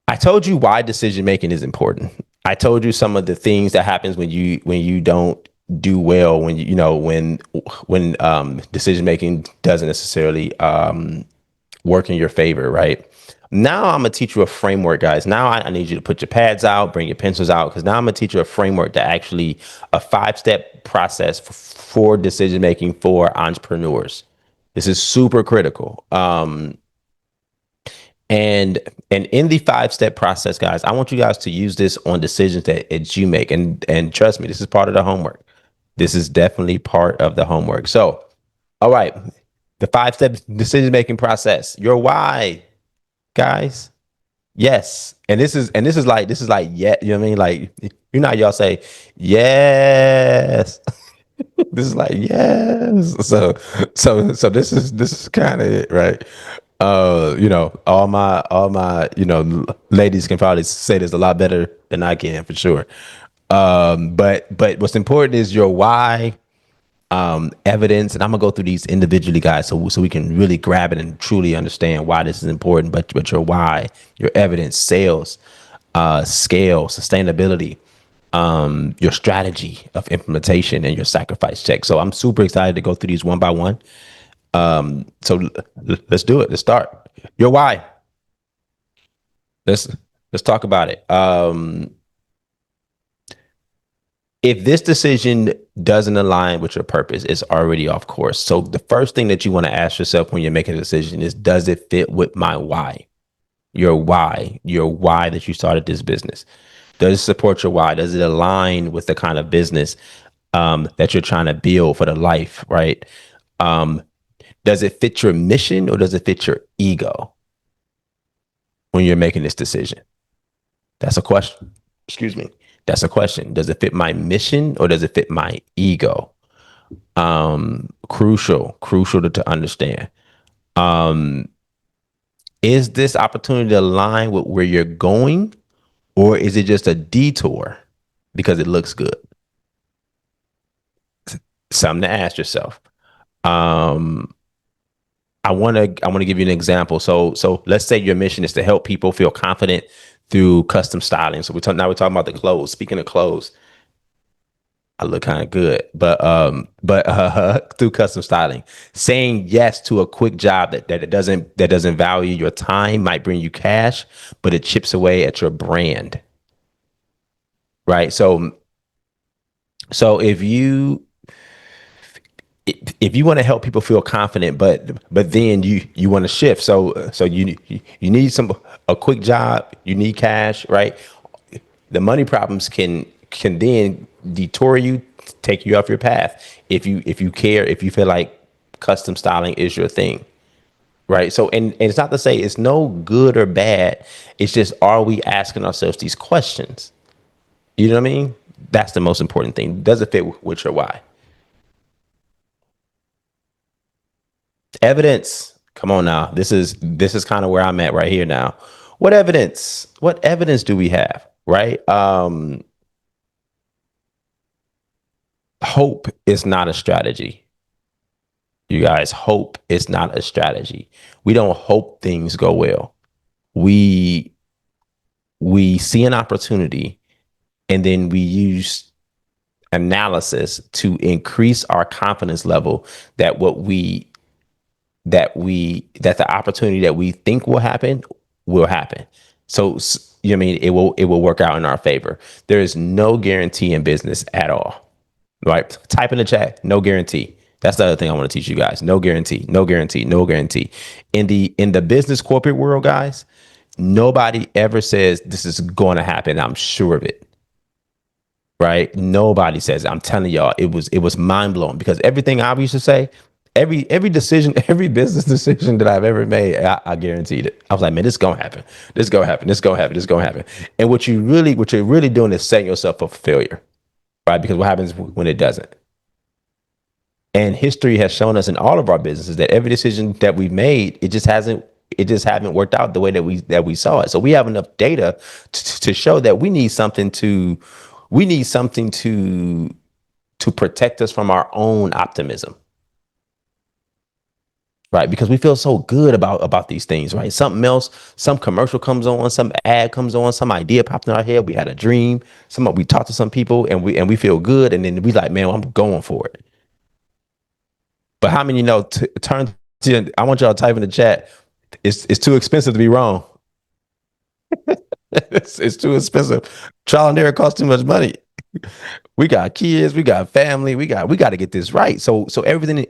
Speaker 1: I told you why decision making is important. I told you some of the things that happens when you don't do well, when when decision making doesn't necessarily work in your favor, right? Now I'm gonna teach you a framework, guys. Now I need you to put your pads out, bring your pencils out, because now I'm gonna teach you a framework that actually a 5-step process for decision making for entrepreneurs. This is super critical. And in the 5-step process, guys, I want you guys to use this on decisions that you make. And trust me, this is part of the homework. This is definitely part of the homework. So, all right, the 5-step decision making process. Your why, guys. Yes. And this is like yeah, you know what I mean? Like, y'all say yes. This is like yes. So this is kind of it, right? All my ladies can probably say this a lot better than I can for sure. But what's important is your why, evidence, and I'm gonna go through these individually, guys, so we can really grab it and truly understand why this is important. But your why, your evidence, sales, scale, sustainability, your strategy of implementation, and your sacrifice check. So I'm super excited to go through these one by one. Let's do it. Let's start. Your why. Let's let's talk about it. If this decision doesn't align with your purpose, it's already off course. So the first thing that you want to ask yourself when you're making a decision is, does it fit with my why? Your why that you started this business. Does it support your why? Does it align with the kind of business that you're trying to build for the life, right? Um, does it fit your mission, or does it fit your ego when you're making this decision? That's a question. Excuse me. That's a question. Does it fit my mission, or does it fit my ego? Crucial to understand. Um, is this opportunity to align with where you're going, or is it just a detour because it looks good? Something to ask yourself. Um, I want to give you an example. So let's say your mission is to help people feel confident through custom styling. So we're talking about the clothes. Speaking of clothes, I look kind of good, but through custom styling, saying yes to a quick job that doesn't value your time might bring you cash, but it chips away at your brand, right? So if you want to help people feel confident, but then you want to shift, so you need a quick job, you need cash, right? The money problems can then detour you, take you off your path. If you feel like custom styling is your thing, right? So and it's not to say it's no good or bad. It's just, are we asking ourselves these questions? You know what I mean? That's the most important thing. Does it fit with your why? Evidence. Come on now. This is kind of where I'm at right here now. What evidence? What evidence do we have? Right? Hope is not a strategy. You guys, hope is not a strategy. We don't hope things go well. We we see an opportunity and then we use analysis to increase our confidence level that that the opportunity that we think will happen. So you know what I mean, it will work out in our favor. There is no guarantee in business at all. Right? Type in the chat, no guarantee. That's the other thing I want to teach you guys. No guarantee, no guarantee, no guarantee. In the business corporate world, guys, nobody ever says this is going to happen. I'm sure of it. Right? Nobody says it. I'm telling y'all, it was mind blowing because everything I used to say, every decision, every business decision that I've ever made, I guaranteed it. I was like, man, this is gonna happen. This is gonna happen. This is gonna happen. This is gonna happen. And what you're really doing is setting yourself up for failure, right? Because what happens when it doesn't? And history has shown us in all of our businesses that every decision that we've made, it just haven't worked out the way that we saw it. So we have enough data to show that we need something to protect us from our own optimism, right? Because we feel so good about these things, right? Something else, some commercial comes on, some ad comes on, some idea popped in our head. We had a dream. We talked to some people, and we feel good, and then we like, man, I'm going for it. But how many know? Turn to. I want y'all to type in the chat. It's too expensive to be wrong. It's too expensive. Trial and error costs too much money. We got kids, we got family, we got to get this right. So everything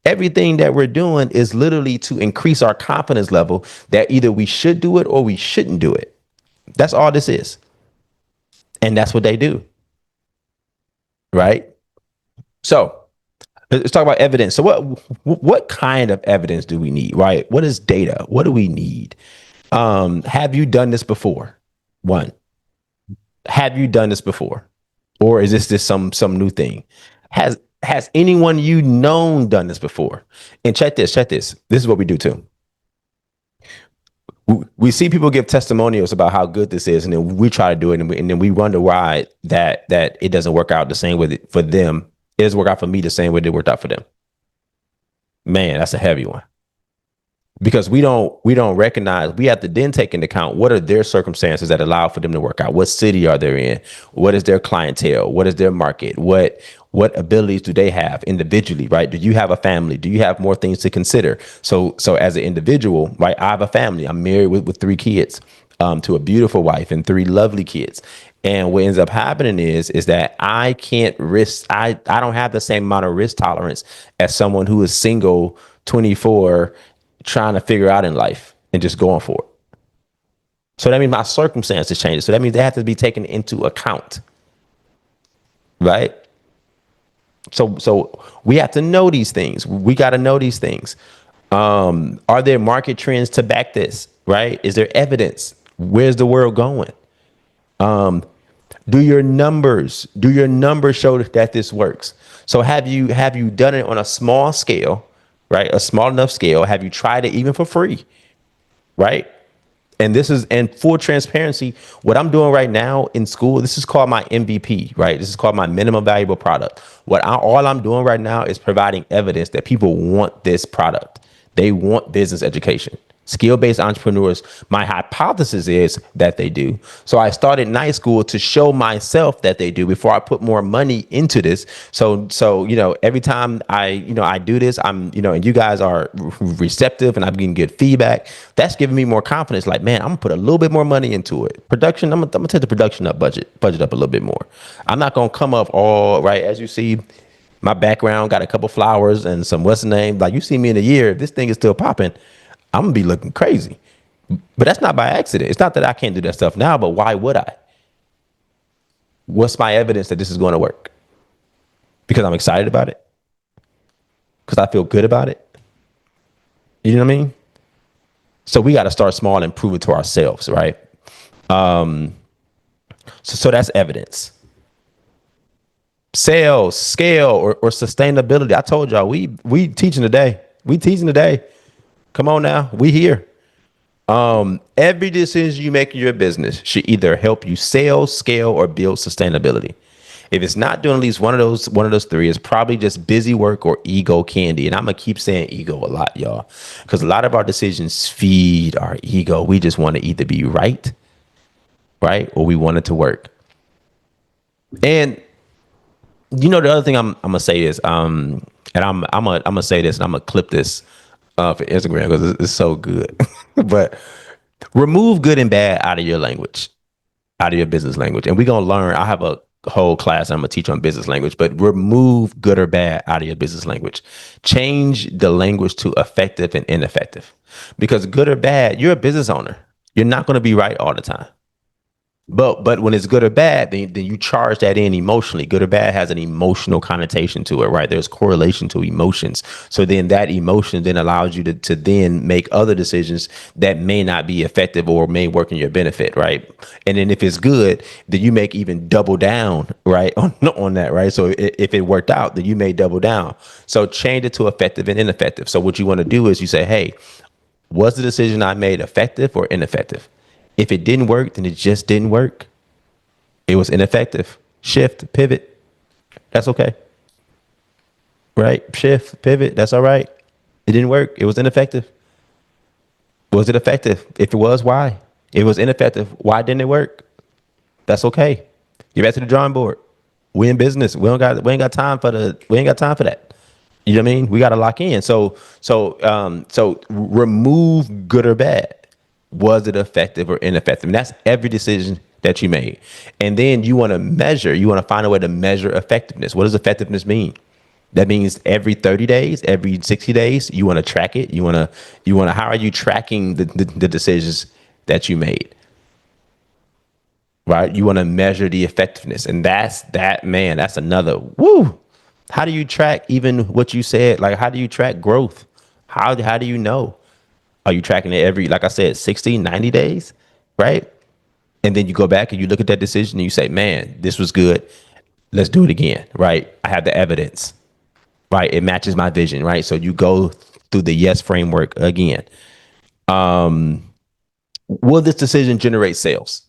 Speaker 1: that we're doing is literally to increase our confidence level that either we should do it or we shouldn't do it. That's all this is. And that's what they do, right? So let's talk about evidence. So what kind of evidence do we need, right? What is data? What do we need? Have you done this before? One, have you done this before? Or is this some new thing? Has anyone you known done this before? And check this. This is what we do too. We see people give testimonials about how good this is, and then we try to do it, and then we wonder why that it doesn't work out the same way for them. It doesn't work out for me the same way it worked out for them. Man, that's a heavy one. Because we don't recognize, we have to then take into account what are their circumstances that allow for them to work out. What city are they in? What is their clientele? What is their market? What abilities do they have individually, right? Do you have a family? Do you have more things to consider? So as an individual, right, I have a family. I'm married with three kids, to a beautiful wife and three lovely kids. And what ends up happening is that I can't risk, I don't have the same amount of risk tolerance as someone who is single, 24, trying to figure out in life and just going for it. So that means my circumstances change. So that means they have to be taken into account, right? So we have to know these things. We got to know these things. Are there market trends to back this? Right? Is there evidence? Where's the world going? Do your numbers show that this works? So have you done it on a small scale, right? A small enough scale. Have you tried it even for free, right? And this is, and full transparency, what I'm doing right now in school, this is called my MVP, right? This is called my minimum valuable product. All I'm doing right now is providing evidence that people want this product. They want business education. Skill-based entrepreneurs, my hypothesis is that they do. So I started night school to show myself that they do before I put more money into this. So every time I do this, and you guys are receptive and I'm getting good feedback. That's giving me more confidence. Like, man, I'm gonna put a little bit more money into it. Production, I'm gonna take the production up budget up a little bit more. I'm not gonna come up all right. As you see, my background got a couple flowers and some what's the name. Like, you see me in a year, if this thing is still popping, I'm gonna be looking crazy. But that's not by accident. It's not that I can't do that stuff now, but why would I? What's my evidence that this is going to work? Because I'm excited about it. Because I feel good about it. You know what I mean? So we got to start small and prove it to ourselves, right? So that's evidence. Sales, scale, or sustainability. I told y'all we teaching today. We teasing today. Come on now. We here. Every decision you make in your business should either help you sell, scale, or build sustainability. If it's not doing at least one of those three, it's probably just busy work or ego candy. And I'm gonna keep saying ego a lot, y'all, because a lot of our decisions feed our ego. We just want to either be right, right, or we want it to work. And the other thing I'm gonna say is, and I'm gonna say this, and I'm gonna clip this for Instagram because it's so good. But remove good and bad out of your language, out of your business language. And we're going to learn. I have a whole class I'm going to teach on business language, but remove good or bad out of your business language. Change the language to effective and ineffective, because good or bad, you're a business owner. You're not going to be right all the time. But when it's good or bad, then you charge that in emotionally. Good or bad has an emotional connotation to it, right? There's correlation to emotions. So then that emotion then allows you to then make other decisions that may not be effective or may work in your benefit, right? And then if it's good, then you make even double down, right, on that, right? So if it worked out, then you may double down. So change it to effective and ineffective. So what you want to do is you say, hey, was the decision I made effective or ineffective? If it didn't work, then it just didn't work. It was ineffective. Shift, pivot. That's okay. Right? Shift, pivot. That's all right. It didn't work. It was ineffective. Was it effective? If it was, why? If it was ineffective, why didn't it work? That's okay. Get back to the drawing board. We in business. We ain't got time for that. You know what I mean? We got to lock in. So remove good or bad. Was it effective or ineffective? And that's every decision that you made. And then you want to measure. You want to find a way to measure effectiveness. What does effectiveness mean? That means every 30 days, every 60 days, you want to track it. You want to. How are you tracking the decisions that you made? Right? You want to measure the effectiveness, and that's another woo. How do you track even what you said? Like, how do you track growth? How do you know? Are you tracking it every, like I said, 60, 90 days? Right? And then you go back and you look at that decision and you say, man, this was good. Let's do it again. Right? I have the evidence. Right? It matches my vision. Right? So you go through the yes framework again. Will this decision generate sales?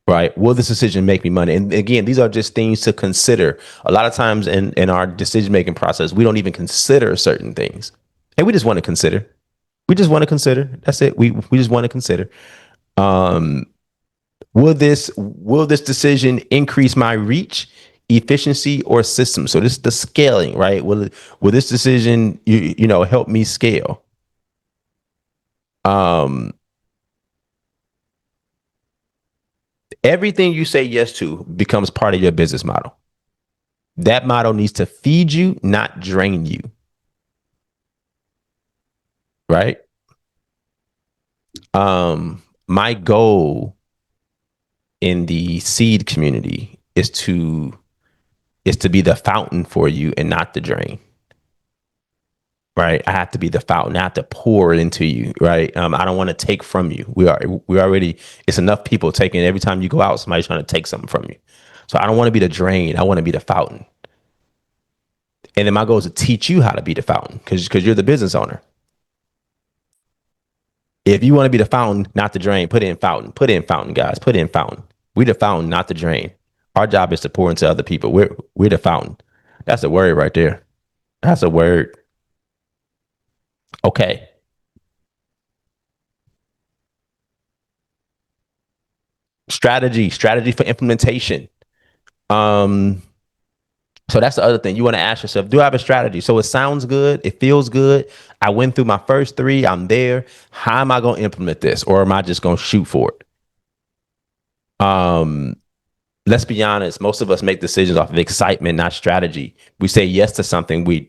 Speaker 1: Right? Will this decision make me money? And again, these are just things to consider. A lot of times in our decision making process, we don't even consider certain things. And we just want to consider. We just want to consider. That's it. We just want to consider. Um, will this decision increase my reach, efficiency, or system? So this is the scaling, right? Will this decision help me scale? Um, Everything you say yes to becomes part of your business model. That model needs to feed you, not drain you. Right? My goal in the seed community is to be the fountain for you and not the drain. Right? I have to be the fountain. I have to pour it into you. Right? I don't want to take from you. We already. It's enough people taking. Every time you go out, somebody's trying to take something from you. So I don't want to be the drain. I want to be the fountain. And then my goal is to teach you how to be the fountain, because you're the business owner. If you want to be the fountain, not the drain, put in fountain. Put in fountain, guys. Put in fountain. We the fountain, not the drain. Our job is to pour into other people. We're the fountain. That's a word right there. That's a word. Okay. Strategy for implementation. Um, so that's the other thing. You want to ask yourself, do I have a strategy? So it sounds good. It feels good. I went through my first three. I'm there. How am I going to implement this? Or am I just going to shoot for it? Um, let's be honest. Most of us make decisions off of excitement, not strategy. We say yes to something we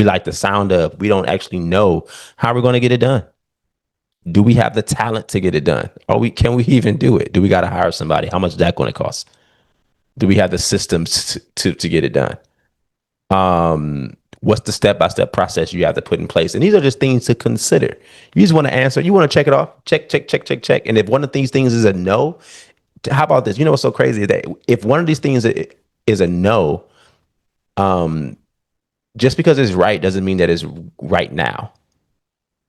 Speaker 1: like the sound of. We don't actually know how we're going to get it done. Do we have the talent to get it done? Can we even do it? Do we got to hire somebody? How much is that going to cost? Do we have the systems to get it done? What's the step-by-step process you have to put in place? And these are just things to consider. You just want to answer. You want to check it off. Check, check, check, check, check. And if one of these things is a no, how about this? You know what's so crazy? That if one of these things is a no, just because it's right doesn't mean that it's right now.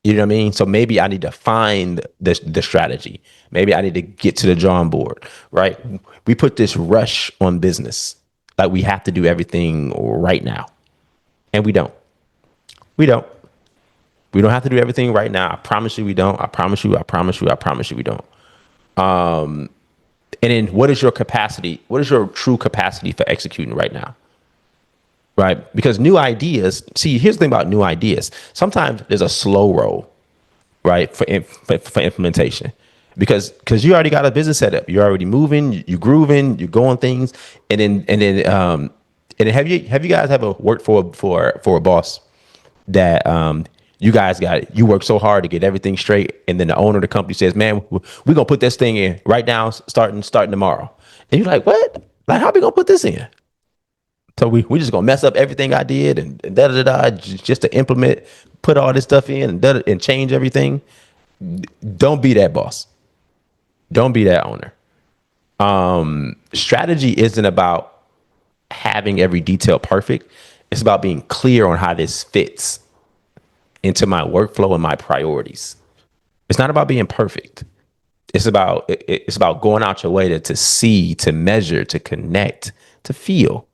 Speaker 1: You know what I mean? So maybe I need to find the strategy. Maybe I need to get to the drawing board, right? We put this rush on business. Like we have to do everything right now. And we don't. We don't. We don't have to do everything right now. I promise you we don't. I promise you, I promise you, I promise you we don't. And then what is your capacity? What is your true capacity for executing right now? Right? Because new ideas, see, here's the thing about new ideas. Sometimes there's a slow roll, right, for implementation. Because you already got a business set up. You're already moving, you grooving, you're going things. And then have you guys ever worked for a boss that you guys got it. You work so hard to get everything straight, and then the owner of the company says, "Man, we're gonna put this thing in right now, starting tomorrow." And you're like, "What? Like, how are we gonna put this in?" So we just gonna mess up everything I did and da da da just to implement, put all this stuff in and and change everything. Don't be that boss. Don't be that owner. Strategy isn't about having every detail perfect. It's about being clear on how this fits into my workflow and my priorities. It's not about being perfect. It's about going out your way to see, to measure, to connect, to feel.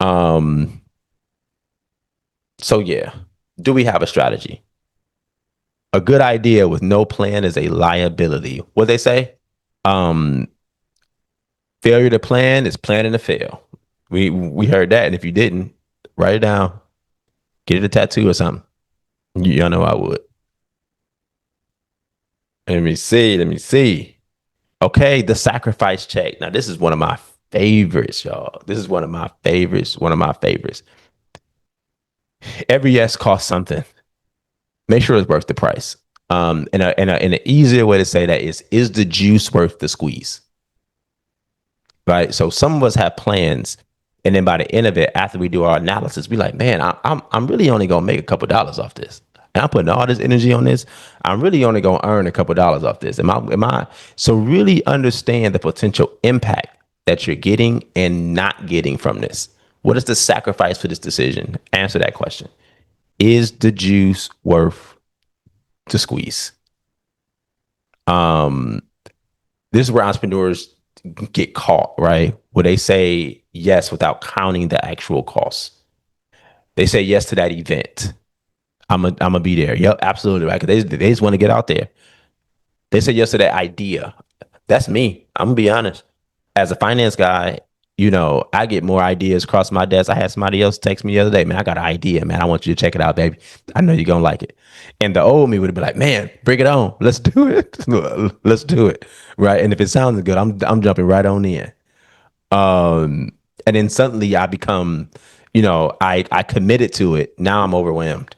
Speaker 1: So yeah, do we have a strategy? A good idea with no plan is a liability. What they say? Um, Failure to plan is planning to fail. We heard that, and if you didn't, write it down, get it a tattoo or something. Y'all know I would. Let me see. Let me see. Okay, the sacrifice check. Now, this is one of my favorites, y'all. This is one of my favorites. One of my favorites. Every yes costs something. Make sure it's worth the price. And an easier way to say that is the juice worth the squeeze? Right. So some of us have plans, and then by the end of it, after we do our analysis, we like, man, I'm really only gonna make a couple dollars off this. And I'm putting all this energy on this. I'm really only gonna earn a couple dollars off this. Am I so really understand the potential impact that you're getting and not getting from this? What is the sacrifice for this decision? Answer that question. Is the juice worth the squeeze? This is where entrepreneurs get caught, right? Where they say yes without counting the actual costs. They say yes to that event. I'm gonna be there. Yep, absolutely right. 'Cause they just want to get out there. They say yes to that idea. That's me. I'm gonna be honest. As a finance guy, I get more ideas across my desk. I had somebody else text me the other day, man, I got an idea, man. I want you to check it out, baby. I know you're gonna like it. And the old me would have been like, man, bring it on. Let's do it. Let's do it. Right. And if it sounds good, I'm jumping right on in. And then suddenly I become, I committed to it. Now I'm overwhelmed.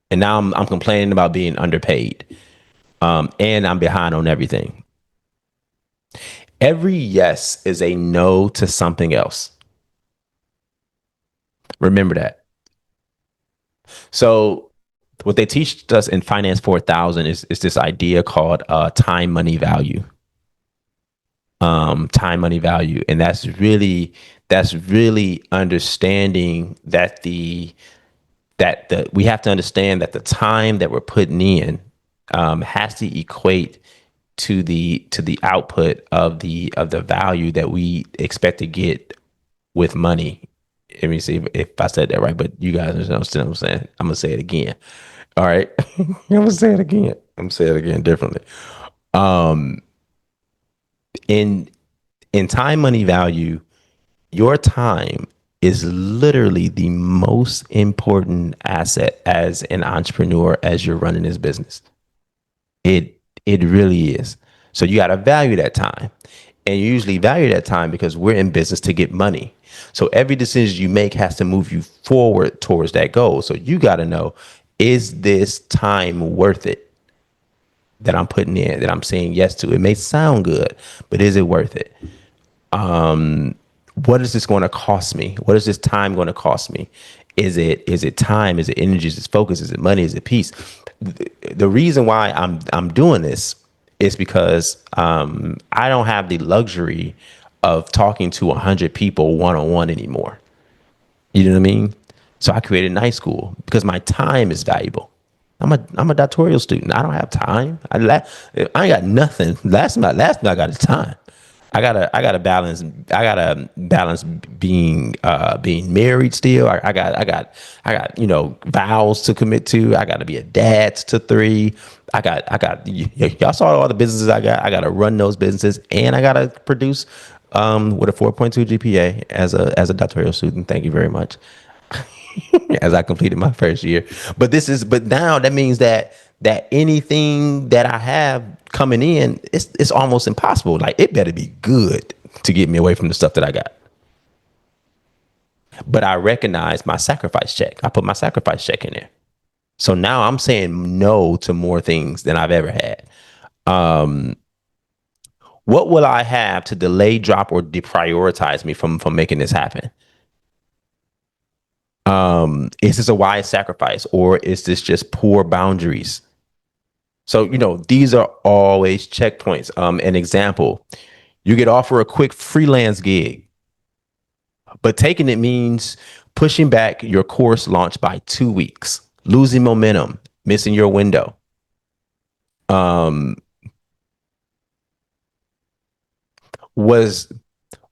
Speaker 1: And now I'm complaining about being underpaid. And I'm behind on everything. Every yes is a no to something else. Remember that. So what they teach us in Finance 4000 is this idea called time money value. Time money value, and that's really understanding that we have to understand that the time that we're putting in has to equate to the output of the value that we expect to get with money. Let me see if I said that right, but you guys understand what I'm saying. I'm gonna say it again. All right, I'm gonna say it again. I'm gonna say it again differently. Um, in in time money value, your time is literally the most important asset as an entrepreneur as you're running this business. It really is. So you got to value that time. And you usually value that time because we're in business to get money. So every decision you make has to move you forward towards that goal. So you got to know, is this time worth it that I'm putting in, that I'm saying yes to? It may sound good, but is it worth it? What is this going to cost me? What is this time going to cost me? Is it time? Is it energy? Is it focus? Is it money? Is it peace? The reason why I'm doing this is because I don't have the luxury of talking to 100 people one on one anymore. You know what I mean? So I created night school because my time is valuable. I'm a doctoral student. I don't have time. I ain't got nothing. Last I got is time. I gotta balance. I gotta balance being married still. I got vows to commit to. I gotta be a dad to three. Y'all saw all the businesses I got. I gotta run those businesses, and I gotta produce with a 4.2 GPA as a doctoral student. Thank you very much. As I completed my first year. But now that means that anything that I have coming in, it's almost impossible. Like it better be good to get me away from the stuff that I got. But I recognize my sacrifice check. I put my sacrifice check in there. So now I'm saying no to more things than I've ever had. Um, what will I have to delay, drop, or deprioritize me from making this happen? Is this a wise sacrifice or is this just poor boundaries? So, these are always checkpoints. An example, you get offered a quick freelance gig, but taking it means pushing back your course launch by 2 weeks, losing momentum, missing your window. Um, was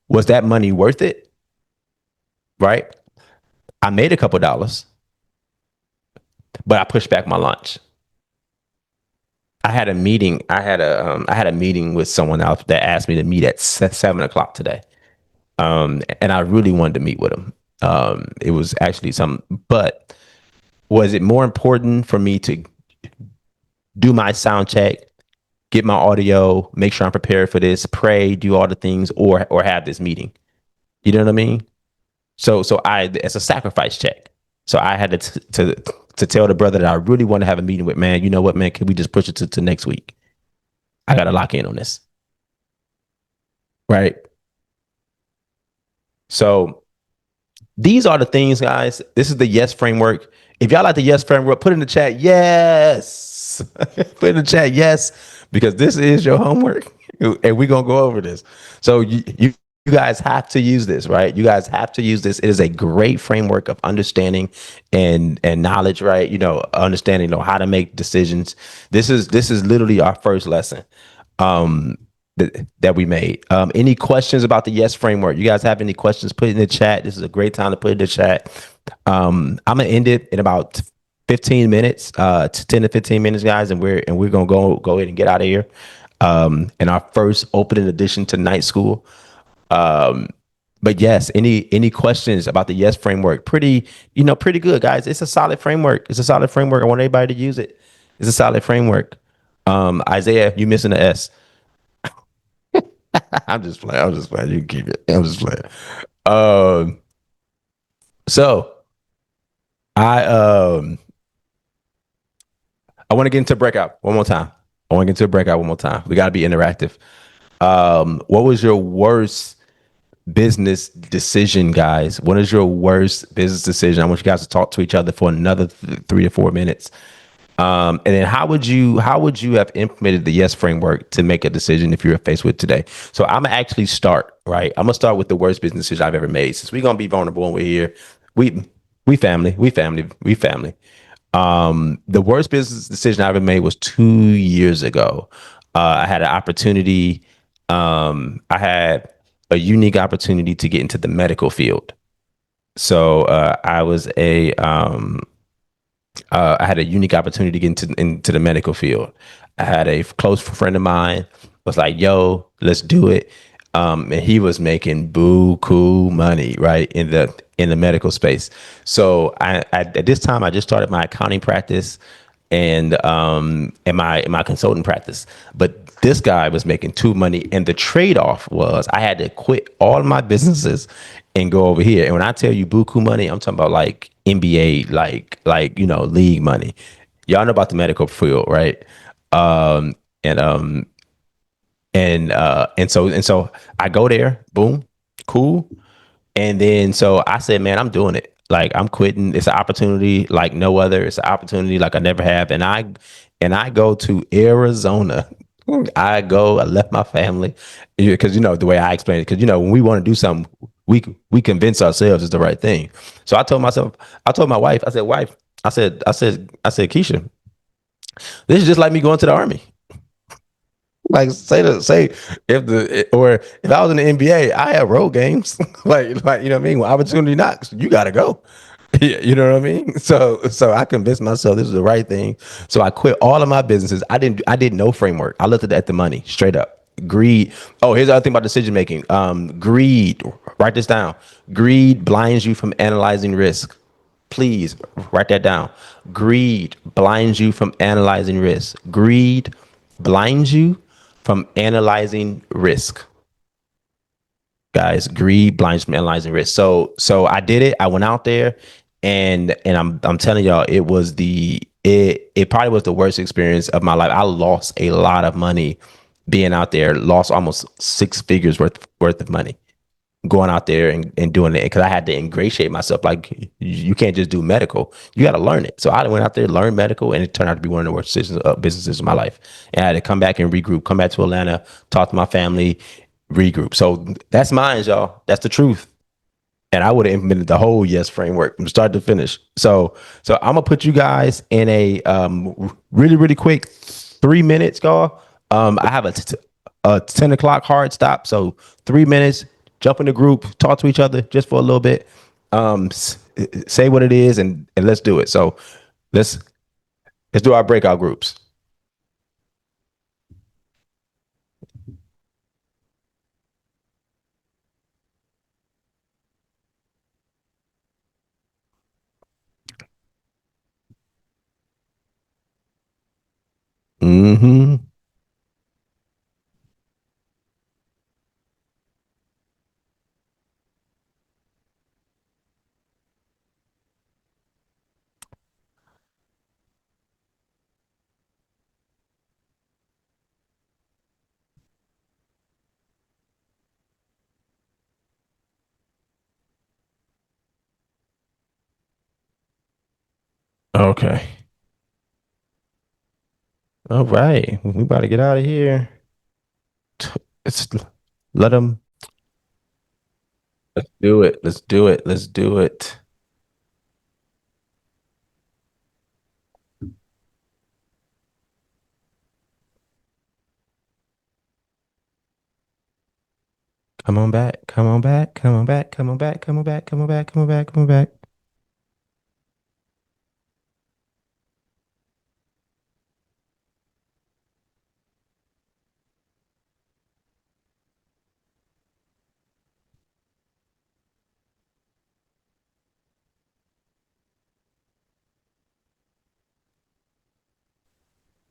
Speaker 1: was that money worth it? Right? I made a couple dollars, but I pushed back my launch. I had a meeting. I had a meeting with someone else that asked me to meet at 7 o'clock today. And I really wanted to meet with him. It was actually some, but was it more important for me to do my sound check, get my audio, make sure I'm prepared for this, pray, do all the things, or have this meeting? You know what I mean? So I it's a sacrifice check. So I had to tell the brother that I really want to have a meeting with. Man, you know what, man? Can we just push it to next week? I got to lock in on this, right? So these are the things, guys. This is the yes framework. If y'all like the yes framework, put in the chat yes. Put in the chat yes, because this is your homework, and we're gonna go over this. So you guys have to use this, right? You guys have to use this. It is a great framework of understanding and knowledge, right? Understanding, how to make decisions. This is literally our first lesson. Um, that we made. Any questions about the yes framework? You guys have any questions? Put it in the chat. This is a great time to put it in the chat. I'm gonna end it in about 15 minutes, 10 to 15 minutes, guys, and we're gonna go ahead and get out of here. In our first opening edition to night school. Um, but yes, any questions about the yes framework? Pretty good, guys. It's a solid framework. It's a solid framework. I want everybody to use it. It's a solid framework. Isaiah, you missing the S. I'm just playing. I'm just playing. You can keep it. I'm just playing. Um, so I I want to get into breakout one more time. I want to get into a breakout one more time. We got to be interactive. What was your worst business decision, guys? What is your worst business decision? I want you guys to talk to each other for another 3 to 4 minutes. And then how would you have implemented the yes framework to make a decision if you were faced with today? So I'm gonna actually start, right. I'm gonna start with the worst business decision I've ever made. Since we're gonna be vulnerable and we're here, we we family. The worst business decision I ever made was 2 years ago. I had an opportunity. I had a unique opportunity to get into the medical field. So I had a unique opportunity to get into the medical field. I had a close friend of mine was like, "Yo, let's do it," and he was making buku money, right, in the medical space. So at this time, I just started my accounting practice and my consulting practice. But this guy was making too money, and the trade off was I had to quit all my businesses and go over here. And when I tell you buku money, I'm talking about like NBA, like league money. Y'all know about the medical field, right? Um, and and so I go there, boom, cool. And then so I said, man, I'm doing it. Like I'm quitting. It's an opportunity like no other. It's an opportunity like I never have. And I go to Arizona. I left my family because the way I explain it. Because when we want to do something, we we convince ourselves it's the right thing. So I told myself, I told my wife, I said, wife, I said, Keisha, this is just like me going to the army. Like say if the or if I was in the NBA, I have road games. like you know what I mean. When opportunity knocks, you gotta go. You know what I mean? So I convinced myself this is the right thing. So I quit all of my businesses. I did no framework. I looked at the money straight up. Greed. Oh, here's the other thing about decision making. Greed. Write this down. Greed blinds you from analyzing risk. Please write that down. Greed blinds you from analyzing risk. Greed blinds you from analyzing risk. Guys, greed blinds from analyzing risk. So I did it. I went out there, and I'm telling y'all, it probably was the worst experience of my life. I lost a lot of money being out there, lost almost six figures worth of money going out there and doing it, because I had to ingratiate myself. Like, you can't just do medical, you got to learn it. So I went out there, learned medical, and it turned out to be one of the worst businesses of my life. And I had to come back and regroup, come back to Atlanta, talk to my family, regroup. So that's mine, y'all. That's the truth. And I would have implemented the whole yes framework from start to finish. So I'm gonna put you guys in a really really quick 3 minutes, y'all. I have a 10 o'clock hard stop, so 3 minutes. Jump in the group, talk to each other just for a little bit. Say what it is, and let's do it. So let's let's do our breakout groups. Mm-hmm. Okay. All right. We about to get out of here. It's let them. Let's do it. Let's do it. Let's do it. Come on back. Come on back. Come on back. Come on back. Come on back. Come on back. Come on back. Come on back.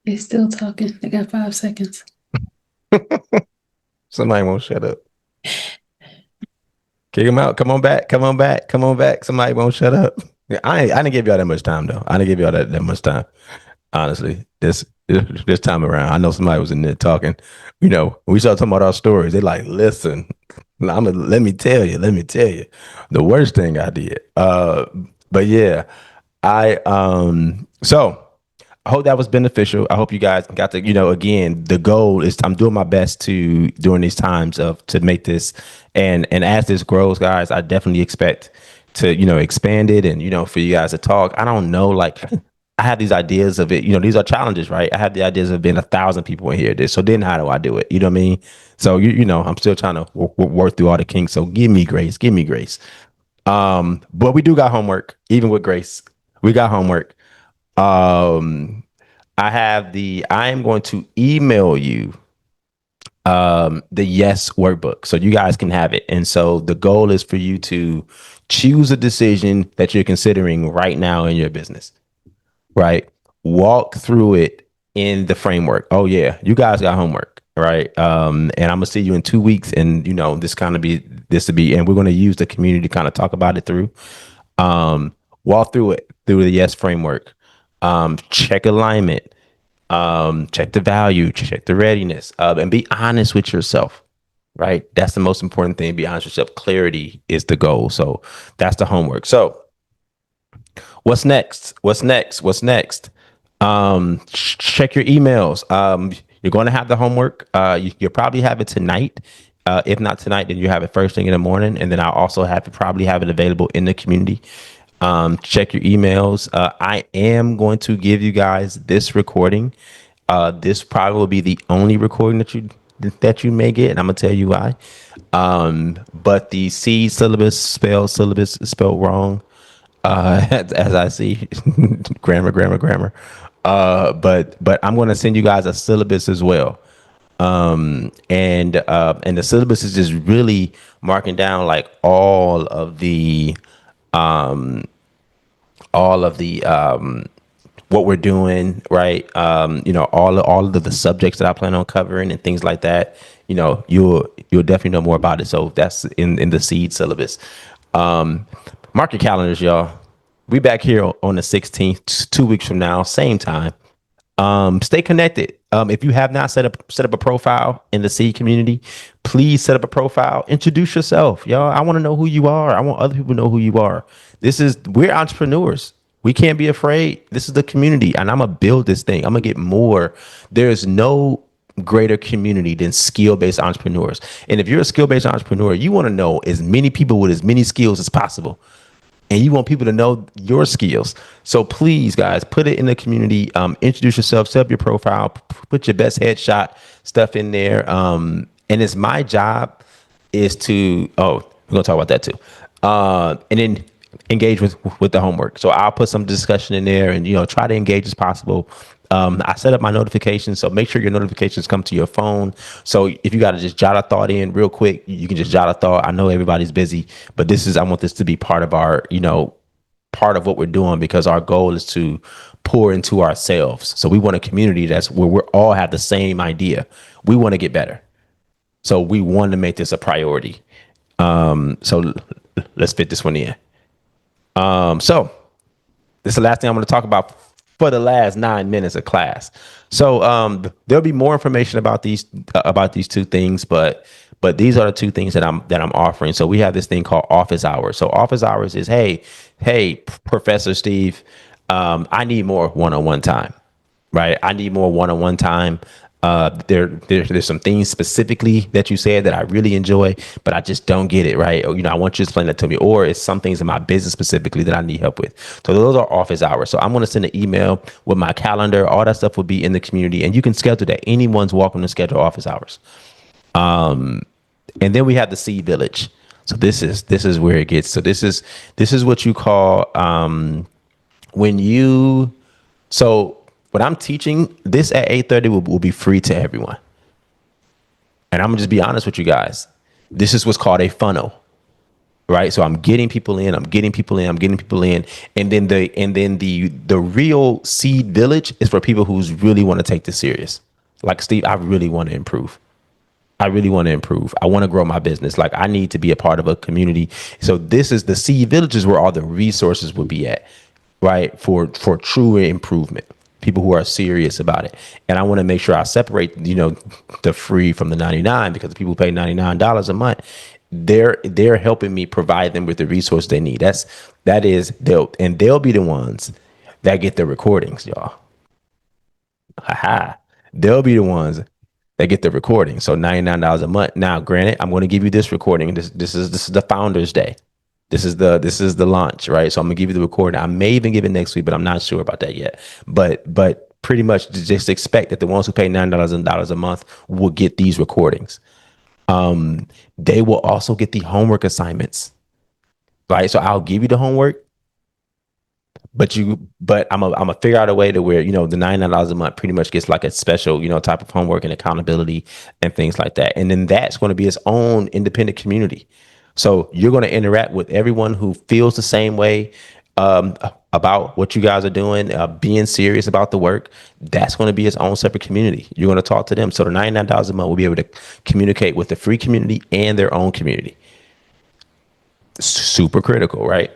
Speaker 2: They still talking. They got 5 seconds.
Speaker 1: Somebody won't shut up. Kick him out. Come on back. Come on back. Come on back. Somebody won't shut up. Yeah, I didn't give y'all that much time though. I didn't give y'all that much time. Honestly, this time around, I know somebody was in there talking. When we started talking about our stories, they like, listen, let me tell you, the worst thing I did. But yeah, so I hope that was beneficial. I hope you guys got to, again, the goal is I'm doing my best to during these times of to make this, and as this grows, guys, I definitely expect to, expand it, and, for you guys to talk. I don't know, like, I have these ideas of it. These are challenges, right? I have the ideas of being 1,000 people in here. So then how do I do it? You know what I mean? So, I'm still trying to work through all the kinks. So give me grace. Give me grace. But we do got homework, even with grace. We got homework. Um, I am going to email you the yes workbook so you guys can have it. And so the goal is for you to choose a decision that you're considering right now in your business, right? Walk through it in the framework. Oh yeah, you guys got homework, right? And I'm gonna see you in 2 weeks, and this to be, and we're gonna use the community to kind of talk about it through. Walk through it through the yes framework. Check alignment. Check the value. Check the readiness. And be honest with yourself. Right, that's the most important thing. Be honest with yourself. Clarity is the goal. So that's the homework. So what's next? What's next? What's next? Check your emails. You're going to have the homework. You'll probably have it tonight. If not tonight, then you have it first thing in the morning, and then I'll also probably have it available in the community. Check your emails. I am going to give you guys this recording. This probably will be the only recording that you may get, and I'm gonna tell you why. But the C syllabus is spelled wrong. As I see, grammar. But I'm going to send you guys a syllabus as well. And the syllabus is just really marking down like all of the what we're doing, right? All of the subjects that I plan on covering and things like that. You'll definitely know more about it. So that's in the seed syllabus. Mark your calendars, y'all. We back here on the 16th, 2 weeks from now, same time. Stay connected. If you have not set up a profile in the seed community, please set up a profile. Introduce yourself, y'all. I want to know who you are. I want other people to know who you are. We're entrepreneurs. We can't be afraid. This is the community, and I'm gonna build this thing. I'm gonna get more. There's no greater community than skill-based entrepreneurs. And if you're a skill-based entrepreneur, you want to know as many people with as many skills as possible, and you want people to know your skills. So please, guys, put it in the community. Introduce yourself, set up your profile, put your best headshot stuff in there. And it's my job is to, we're gonna talk about that too. And then engage with the homework. So I'll put some discussion in there, and try to engage as possible. I set up my notifications, so make sure your notifications come to your phone. So if you got to just jot a thought in real quick, you can just jot a thought. I know everybody's busy, but I want this to be part of our, part of what we're doing, because our goal is to pour into ourselves. So we want a community that's where we all have the same idea. We want to get better. So we want to make this a priority. So let's fit this one in. So this is the last thing I'm going to talk about for the last 9 minutes of class. So there'll be more information about these two things, but these are the two things that I'm offering. So we have this thing called office hours. So office hours is, hey, Professor Steve, I need more one-on-one time, right? I need more one-on-one time. There's some things specifically that you said that I really enjoy, but I just don't get it, right? Or, I want you to explain that to me. Or it's some things in my business specifically that I need help with. So those are office hours. So I'm going to send an email with my calendar. All that stuff will be in the community, and you can schedule that. Anyone's welcome to schedule office hours. And then we have the seed village. So this is where it gets. So this is what you call when you so. What I'm teaching, this at 8:30 will be free to everyone. And I'm gonna just be honest with you guys. This is what's called a funnel, right? So I'm getting people in, and then the real seed village is for people who's really want to take this serious. Like Steve, I really want to improve. I want to grow my business. Like, I need to be a part of a community. So this is the seed villages where all the resources will be at, right? For true improvement. People who are serious about it. And I want to make sure I separate, the free from the 99, because the people who pay $99 a month, they're helping me provide them with the resource they need. They'll be the ones that get the recordings, y'all. Haha. They'll be the ones that get the recording. So $99 a month. Now, granted, I'm going to give you this recording. This is the Founders Day. This is the launch, right? So I'm gonna give you the recording. I may even give it next week, but I'm not sure about that yet. But pretty much just expect that the ones who pay $9 a month will get these recordings. They will also get the homework assignments, right? So I'll give you the homework, but I'm gonna figure out a way to where the $99 a month pretty much gets like a special type of homework and accountability and things like that. And then that's going to be its own independent community. So you're going to interact with everyone who feels the same way about what you guys are doing, being serious about the work. That's going to be its own separate community. You're going to talk to them. So the $99 a month will be able to communicate with the free community and their own community. Super critical, right?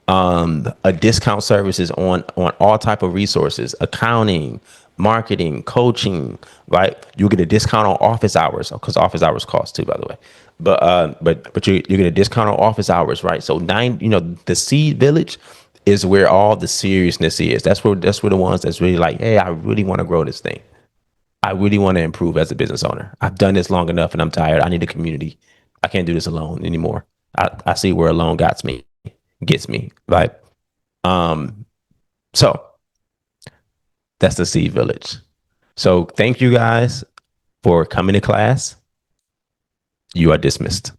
Speaker 1: A discount services on all type of resources, accounting, marketing, coaching, right? You'll get a discount on office hours, because office hours cost too, by the way. But you get a discount on office hours, right? So the seed village is where all the seriousness is. That's where the ones that's really like, hey, I really want to grow this thing. I really want to improve as a business owner. I've done this long enough and I'm tired. I need a community. I can't do this alone anymore. I see where alone gets me. Like, um, so that's the Seed Village. So thank you guys for coming to class. You are dismissed.